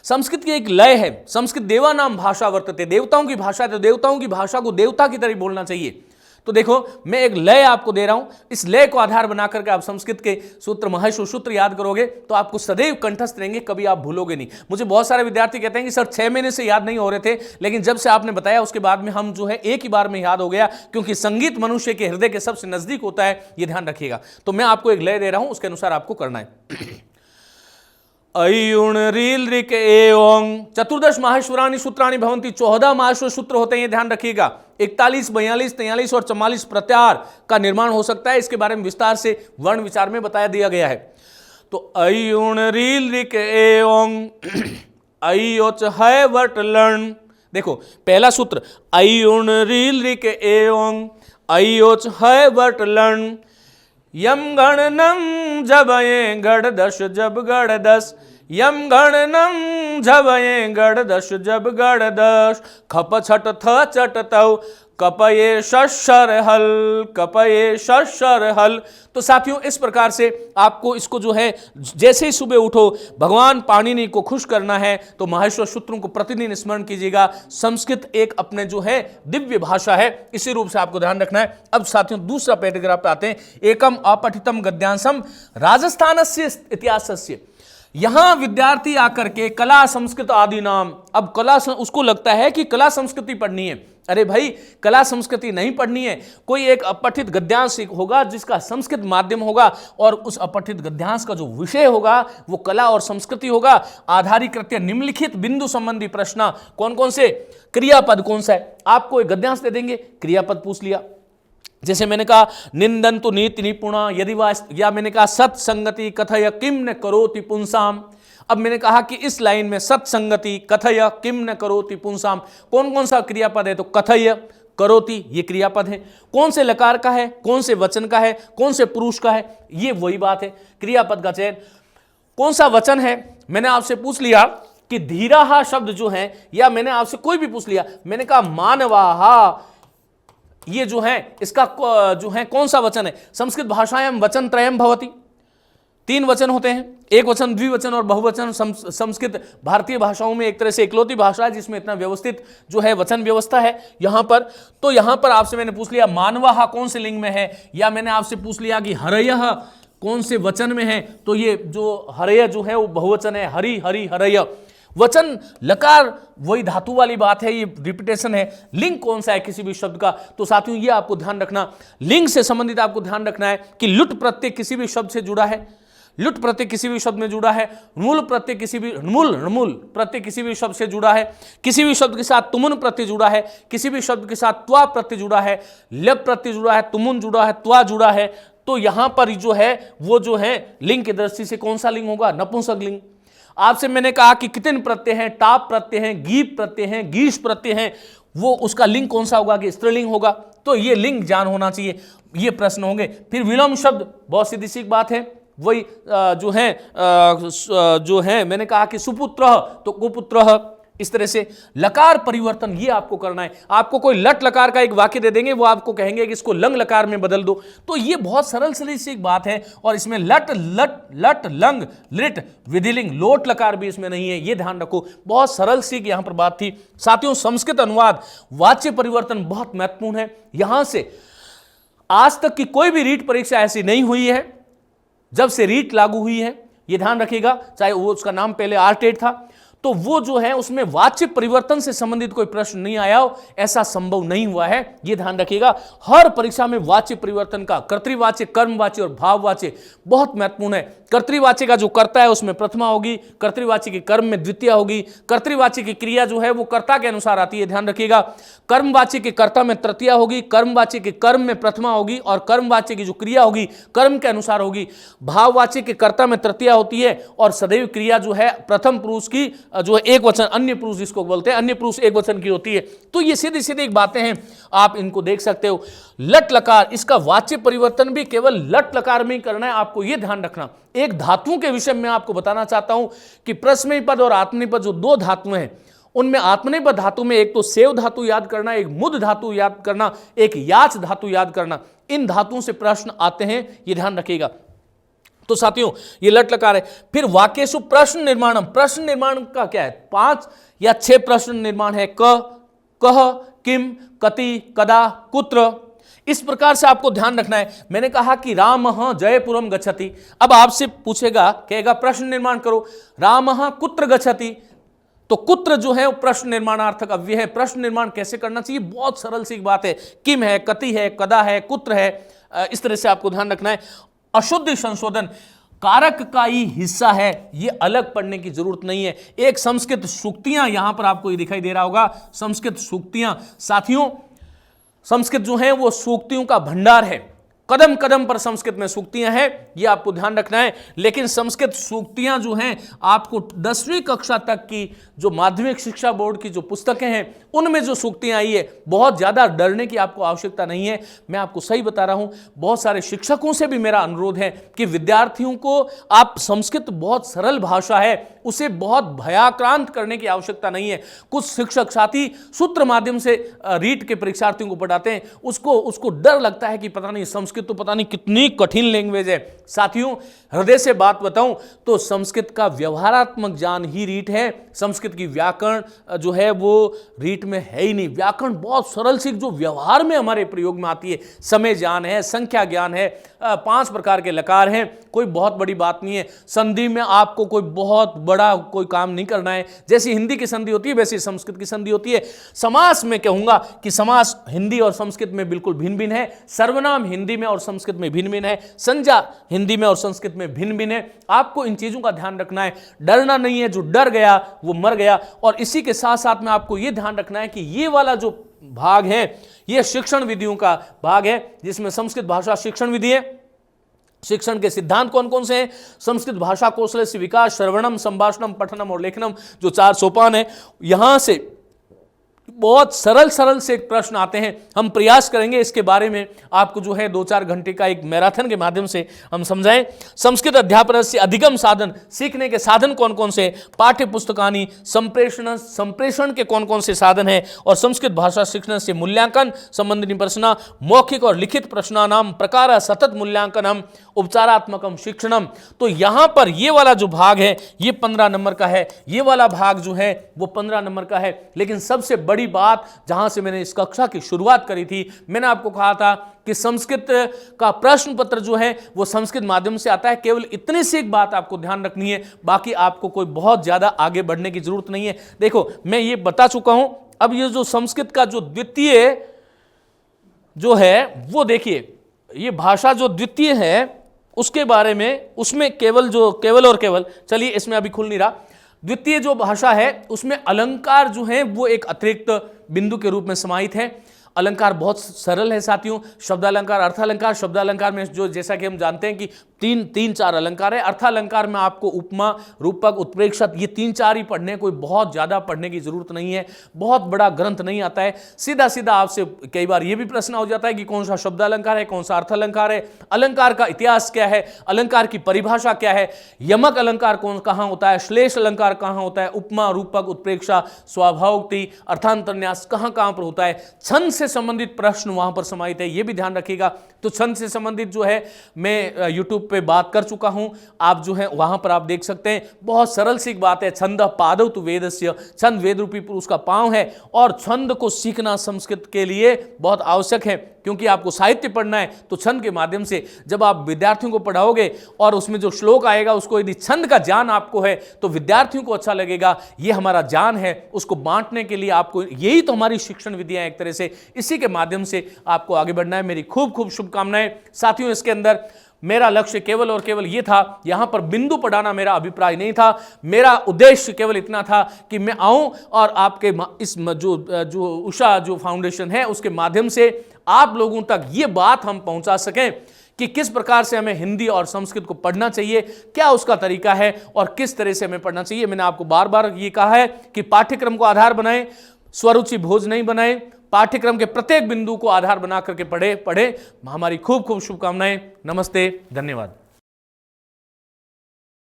संस्कृत की एक लय है। संस्कृत देवानाम भाषा वर्तते, देवताओं की भाषा है, तो देवताओं की भाषा को देवता की तरह बोलना चाहिए। तो देखो, मैं एक लय आपको दे रहा हूं, इस लय को आधार बना करके आप संस्कृत के सूत्र, महेश्वर सूत्र याद करोगे तो आपको सदैव कंठस्थ रहेंगे, कभी आप भूलोगे नहीं। मुझे बहुत सारे विद्यार्थी कहते हैं कि सर 6 महीने से याद नहीं हो रहे थे, लेकिन जब से आपने बताया उसके बाद में हम जो है एक ही बार में याद हो गया, क्योंकि संगीत मनुष्य के हृदय के सबसे नजदीक होता है, ये ध्यान रखिएगा। तो मैं आपको एक लय दे रहा हूं, उसके अनुसार आपको करना है। अयुण रील ऋक एवं चतुर्दश माहेश्वराणी सूत्राणी भवंती, 14 माहेश्वर सूत्र होते हैं, ये ध्यान रखिएगा। 41, 42, 43 और 44 प्रत्यार का निर्माण हो सकता है। इसके बारे में विस्तार से वर्ण विचार में बताया दिया गया है। तो अयुण रील ऋक एवं अयोच है वट लर्ण। देखो, पहला सूत्र अयुण रील ऋक एवं अयोच है वट लर्ण, यम गणनम जबये गढ़ दश जब गढ़ दस, यम गणनम जबये गढ़ दश जब गढ़ दश, खप छट थ चट तव कपये शशर हल, कपये शशर हल। तो साथियों, इस प्रकार से आपको इसको जो है, जैसे ही सुबह उठो भगवान पाणिनि को खुश करना है तो महेश्वर सूत्रों को प्रतिदिन स्मरण कीजिएगा। संस्कृत एक अपने जो है दिव्य भाषा है, इसी रूप से आपको ध्यान रखना है। अब साथियों, दूसरा पैराग्राफ पे आते हैं। एकम अपठितम गद्यांशम राजस्थानस्य इतिहासस्य। यहां विद्यार्थी आकर के कला संस्कृत आदि नाम, अब कला, उसको लगता है कि कला संस्कृति पढ़नी है। अरे भाई, कला संस्कृति नहीं पढ़नी है, कोई एक अपठित गद्यांश होगा जिसका संस्कृत माध्यम होगा, और उस अपठित गद्यांश का जो विषय होगा वो कला और संस्कृति होगा। आधारीकृत्य निम्नलिखित बिंदु संबंधी प्रश्न, कौन कौन से? क्रियापद कौन सा है, आपको एक गद्यांश दे देंगे, क्रियापद पूछ लिया। जैसे मैंने कहा निंदन्तु नीति निपुणा यदि वा, या मैंने कहा सत्संगति कथय किम न करोति पुंसाम। अब मैंने कहा कि इस लाइन में सत्संगति, कथय, किम न करोति पुंसाम, कौन कौन सा क्रियापद है? तो कथय, करोति ये क्रियापद है। कौन से लकार का है, कौन से वचन का है, कौन से पुरुष का है, ये वही बात है, क्रियापद का चयन। कौन सा वचन है? मैंने आपसे पूछ लिया कि धीराहा शब्द जो है, या मैंने आपसे कोई भी पूछ लिया, मैंने कहा मानवाहा, ये जो है इसका जो है कौन सा वचन है? संस्कृत भाषायां वचन त्रयम भवति, 3 वचन होते हैं, एक वचन, द्विवचन और बहुवचन। संस्कृत भारतीय भाषाओं में एक तरह से इकलौती भाषा है जिसमें इतना व्यवस्थित जो है वचन व्यवस्था है यहां पर। तो यहां पर आपसे मैंने पूछ लिया मानवः कौन से लिंग में है, या मैंने आपसे पूछ लिया कि हरयः कौन से वचन में है, तो ये जो हरय जो है वो बहुवचन है, हरि हरि हरय। वचन लकार वही धातु वाली बात है, ये रिपीटेशन है। लिंग कौन सा है किसी भी शब्द का, तो साथियों ये आपको ध्यान रखना। लिंग से संबंधित आपको ध्यान रखना है कि लुट प्रत्यय किसी भी शब्द से जुड़ा है, लुट प्रत्यय किसी भी शब्द में जुड़ा है, मूल प्रत्यय किसी भी मूल प्रत्यय किसी भी शब्द से जुड़ा है, किसी भी शब्द के साथ तुमुन प्रत्यय जुड़ा है, किसी भी शब्द के साथ त्वा प्रत्यय जुड़ा है, लब प्रत्यय जुड़ा है, तुमुन जुड़ा है, त्वा जुड़ा है। तो यहां पर जो है वो जो है लिंग की दृष्टि से कौन सा लिंग होगा? नपुंसक लिंग। आपसे मैंने कहा कि कितने प्रत्यय हैं, टाप प्रत्यय हैं, गीप प्रत्यय हैं, गीश प्रत्यय हैं, वो उसका लिंग कौन सा होगा? कि स्त्रीलिंग होगा। तो ये लिंग ज्ञान होना चाहिए, ये प्रश्न होंगे। फिर विलोम शब्द, बहुत सीधी सी बात है, वही जो है मैंने कहा कि सुपुत्र तो कुपुत्र, इस तरह से लकार परिवर्तन ये आपको करना है। आपको कोई लट लकार का एक वाक्य दे देंगे, वो आपको कहेंगे कि इसको लंग लकार में बदल दो। तो ये बहुत सरल सी एक बात है, और इसमें लट लट लट लंग लिट विधिलिंग लोट लकार भी इसमें नहीं है, ये ध्यान रखो। बहुत सरल सी यहां पर बात थी। साथियों संस्कृत अनुवाद वाच्य परिवर्तन बहुत महत्वपूर्ण है। यहां से आज तक की कोई भी रीट परीक्षा ऐसी नहीं हुई है जब से रीट लागू हुई है, ये ध्यान रखिएगा। चाहे वो उसका नाम पहले आर्टेट था, तो वो जो है उसमें वाच्य परिवर्तन से संबंधित कोई प्रश्न नहीं आया हो, ऐसा संभव नहीं हुआ है, ये ध्यान रखिएगा। हर परीक्षा में वाच्य परिवर्तन का कर्तृवाच्य, कर्मवाच्य और भाववाच्य बहुत महत्वपूर्ण है। कर्तृवाच्य का जो कर्ता है उसमें प्रथमा होगी, कर्तृवाच्य के कर्म में द्वितीय होगी, कर्तृवाच्य की क्रिया जो है वो कर्ता के अनुसार आती है, ध्यान रखिएगा। कर्मवाच्य के कर्ता में तृतीया होगी, कर्मवाच्य के कर्म में प्रथमा होगी, और कर्मवाच्य की जो क्रिया होगी कर्म के अनुसार होगी। भाववाच्य के कर्ता में तृतीया होती है, और सदैव क्रिया जो है प्रथम पुरुष की जो है एक वचन, अन्य पुरुष जिसको बोलते हैं, अन्य पुरुष एक वचन की होती है। तो ये सीधी सीधी एक बातें हैं, आप इनको देख सकते हो। लट लकार, इसका वाच्य परिवर्तन भी केवल लट लकार में ही करना है, आपको ये ध्यान रखना। एक धातुओं के विषय में आपको बताना चाहता हूं कि प्रश्नपद और आत्मनेपद जो 2 धातुएं हैं, उनमें आत्मनेपद धातु में एक तो सेव धातु याद करना, एक मुद धातु याद करना, एक याच धातु याद करना। इन धातुओं से प्रश्न आते हैं, ये ध्यान रखिएगा। तो साथियों ये लट लकार है। फिर वाक्येषु प्रश्न निर्माणम, प्रश्न निर्माण का क्या है? 5 या 6 प्रश्न निर्माण है। कह, किम, कति, कदा, कुत्र, इस प्रकार से आपको ध्यान रखना है। मैंने कहा कि रामः जयपुरम गच्छति, अब आपसे पूछेगा, कहेगा प्रश्न निर्माण करो, रामः कुत्र गच्छति, तो कुत्र जो है वो प्रश्न निर्माणार्थक अव्यय है। प्रश्न निर्माण कैसे करना चाहिए? बहुत सरल सी बात है। किम है, कति है, कदा है, कुत्र है, इस तरह से आपको ध्यान रखना है। अशुद्ध संशोधन कारक का ही हिस्सा है, ये अलग पढ़ने की जरूरत नहीं है। एक संस्कृत सूक्तियां यहां पर आपको ये दिखाई दे रहा होगा, संस्कृत सूक्तियां। साथियों संस्कृत जो है वो सूक्तियों का भंडार है, कदम कदम पर संस्कृत में सूक्तियां हैं, ये आपको ध्यान रखना है। लेकिन संस्कृत सूक्तियां जो हैं आपको 10वीं कक्षा तक की जो माध्यमिक शिक्षा बोर्ड की जो पुस्तकें हैं उनमें जो सूक्तियां आई है, बहुत ज़्यादा डरने की आपको आवश्यकता नहीं है। मैं आपको सही बता रहा हूं, बहुत सारे शिक्षकों से भी मेरा अनुरोध है कि विद्यार्थियों को आप संस्कृत बहुत सरल भाषा है, उसे बहुत भयाक्रांत करने की आवश्यकता नहीं है। कुछ शिक्षक साथी सूत्र माध्यम से रीट के परीक्षार्थियों को पढ़ाते हैं, उसको डर लगता है कि पता नहीं संस्कृत तो पता नहीं कितनी कठिन लैंग्वेज है। साथियों हृदय से बात बताऊं तो संस्कृत का व्यवहारात्मक ज्ञान ही रीट है। संस्कृत की व्याकरण जो है वो रीट में है ही नहीं। व्याकरण बहुत सरल सी जो व्यवहार में हमारे प्रयोग में आती है, समय ज्ञान है, संख्या ज्ञान है, 5 प्रकार के लकार हैं, कोई बहुत बड़ी बात नहीं है। संधि में आपको कोई बहुत बड़ा कोई काम नहीं करना है। जैसी हिंदी की संधि होती है वैसी संस्कृत की संधि होती है। समास में कहूंगा कि समास हिंदी और संस्कृत में बिल्कुल भिन्न भिन्न है। सर्वनाम हिंदी में और संस्कृत में भिन्न भिन्न है। संज्ञा हिंदी में और संस्कृत में भिन्न भिन्न है। आपको इन चीजों का ध्यान रखना है, डरना नहीं है। जो डर गया वो मर गया। और इसी के साथ साथ में आपको यह ध्यान रखना है कि ये वाला जो भाग है ये शिक्षण विधियों का भाग है, जिसमें संस्कृत भाषा शिक्षण विधि है। शिक्षण के सिद्धांत कौन कौन से हैं? संस्कृत भाषा कौशल से विकास, श्रवणम, संभाषणम, पठनम और लेखनम, जो 4 सोपान है। यहां से बहुत सरल सरल से एक प्रश्न आते हैं, हम प्रयास करेंगे इसके बारे में आपको जो है 2-4 घंटे का एक मैराथन के माध्यम से हम समझाएं। संस्कृत अध्यापन से अधिगम साधन, सीखने के साधन कौन कौन से, पाठ्य पुस्तकानि संप्रेषण के कौन कौन से साधन हैं, और संस्कृत भाषा शिक्षण से मूल्यांकन संबंधी प्रश्न, मौखिक और लिखित प्रश्नानाम प्रकार सतत मूल्यांकनम उपचारात्मकम शिक्षणम। तो यहां पर ये वाला जो भाग है ये 15 नंबर का है, ये वाला भाग जो है वो 15 नंबर का है। लेकिन सबसे बड़ी बात जहां से मैंने इस कक्षा की शुरुआत करी थी, मैंने आपको कहा था कि संस्कृत का प्रश्न पत्र जो है वो संस्कृत माध्यम से आता है। केवल इतनी सी एक बात आपको ध्यान रखनी है, बाकी आपको कोई बहुत ज्यादा आगे बढ़ने की जरूरत नहीं है। देखो मैं ये बता चुका हूं, अब ये जो संस्कृत का जो द्वितीय जो है वो देखिए, ये भाषा जो द्वितीय है उसके बारे में, उसमें केवल और केवल, चलिए इसमें अभी खुल नहीं रहा, द्वितीय जो भाषा है उसमें अलंकार जो है वो एक अतिरिक्त बिंदु के रूप में समाहित है। अलंकार बहुत सरल है साथियों, शब्दालंकार, अर्थालंकार। शब्दालंकार में जो जैसा कि हम जानते हैं कि तीन चार अलंकार है। अर्थालंकार में आपको उपमा, रूपक, उत्प्रेक्षक, ये 3-4 ही पढ़ने, कोई बहुत ज्यादा पढ़ने की जरूरत नहीं है, बहुत बड़ा ग्रंथ नहीं आता है। सीधा सीधा आपसे कई बार ये भी प्रश्न हो जाता है कि कौन सा शब्दालंकार है, कौन सा अर्थालंकार है, अलंकार का इतिहास क्या है, अलंकार की परिभाषा क्या है, यमक अलंकार कहाँ होता है, श्लेष अलंकार कहाँ होता है, उपमा, रूपक, उत्प्रेक्षा, स्वाभावोक्ति, अर्थांतरन्यास कहाँ पर होता है, छंद से संबंधित प्रश्न वहां पर समाहित है, ये भी ध्यान रखिएगा। तो छंद से संबंधित जो है मैं यूट्यूब पे बात कर चुका हूं, आप जो है वहां पर आप देख सकते हैं। बहुत सरल सी बात है, छंद पादौ तु वेदस्य, छंद वेद रूपी पुरुष का पांव है, और छंद को सीखना संस्कृत के लिए बहुत आवश्यक है, क्योंकि आपको साहित्य पढ़ना है। तो छंद के माध्यम से जब आप विद्यार्थियों को पढ़ाओगे और उसमें जो श्लोक आएगा उसको यदि छंद का ज्ञान आपको है तो विद्यार्थियों को अच्छा लगेगा। ये हमारा ज्ञान है, उसको बांटने के लिए आपको, यही तो हमारी शिक्षण विधियां एक तरह से, इसी के माध्यम से आपको आगे बढ़ना है। मेरी खूब खूब शुभकामनाएं साथियों। इसके अंदर मेरा लक्ष्य केवल और केवल ये था, यहां पर बिंदु पढ़ाना मेरा अभिप्राय नहीं था। मेरा उद्देश्य केवल इतना था कि मैं आऊं और आपके इस जो उषा जो फाउंडेशन है उसके माध्यम से आप लोगों तक ये बात हम पहुंचा सकें कि किस प्रकार से हमें हिंदी और संस्कृत को पढ़ना चाहिए, क्या उसका तरीका है और किस तरह से हमें पढ़ना चाहिए। मैंने आपको बार बार ये कहा है कि पाठ्यक्रम को आधार बनाएं, स्वरुचि भोज नहीं बनाएं, पाठ्यक्रम के प्रत्येक बिंदु को आधार बना करके पढ़े। हमारी खूब खूब शुभकामनाएं। नमस्ते, धन्यवाद।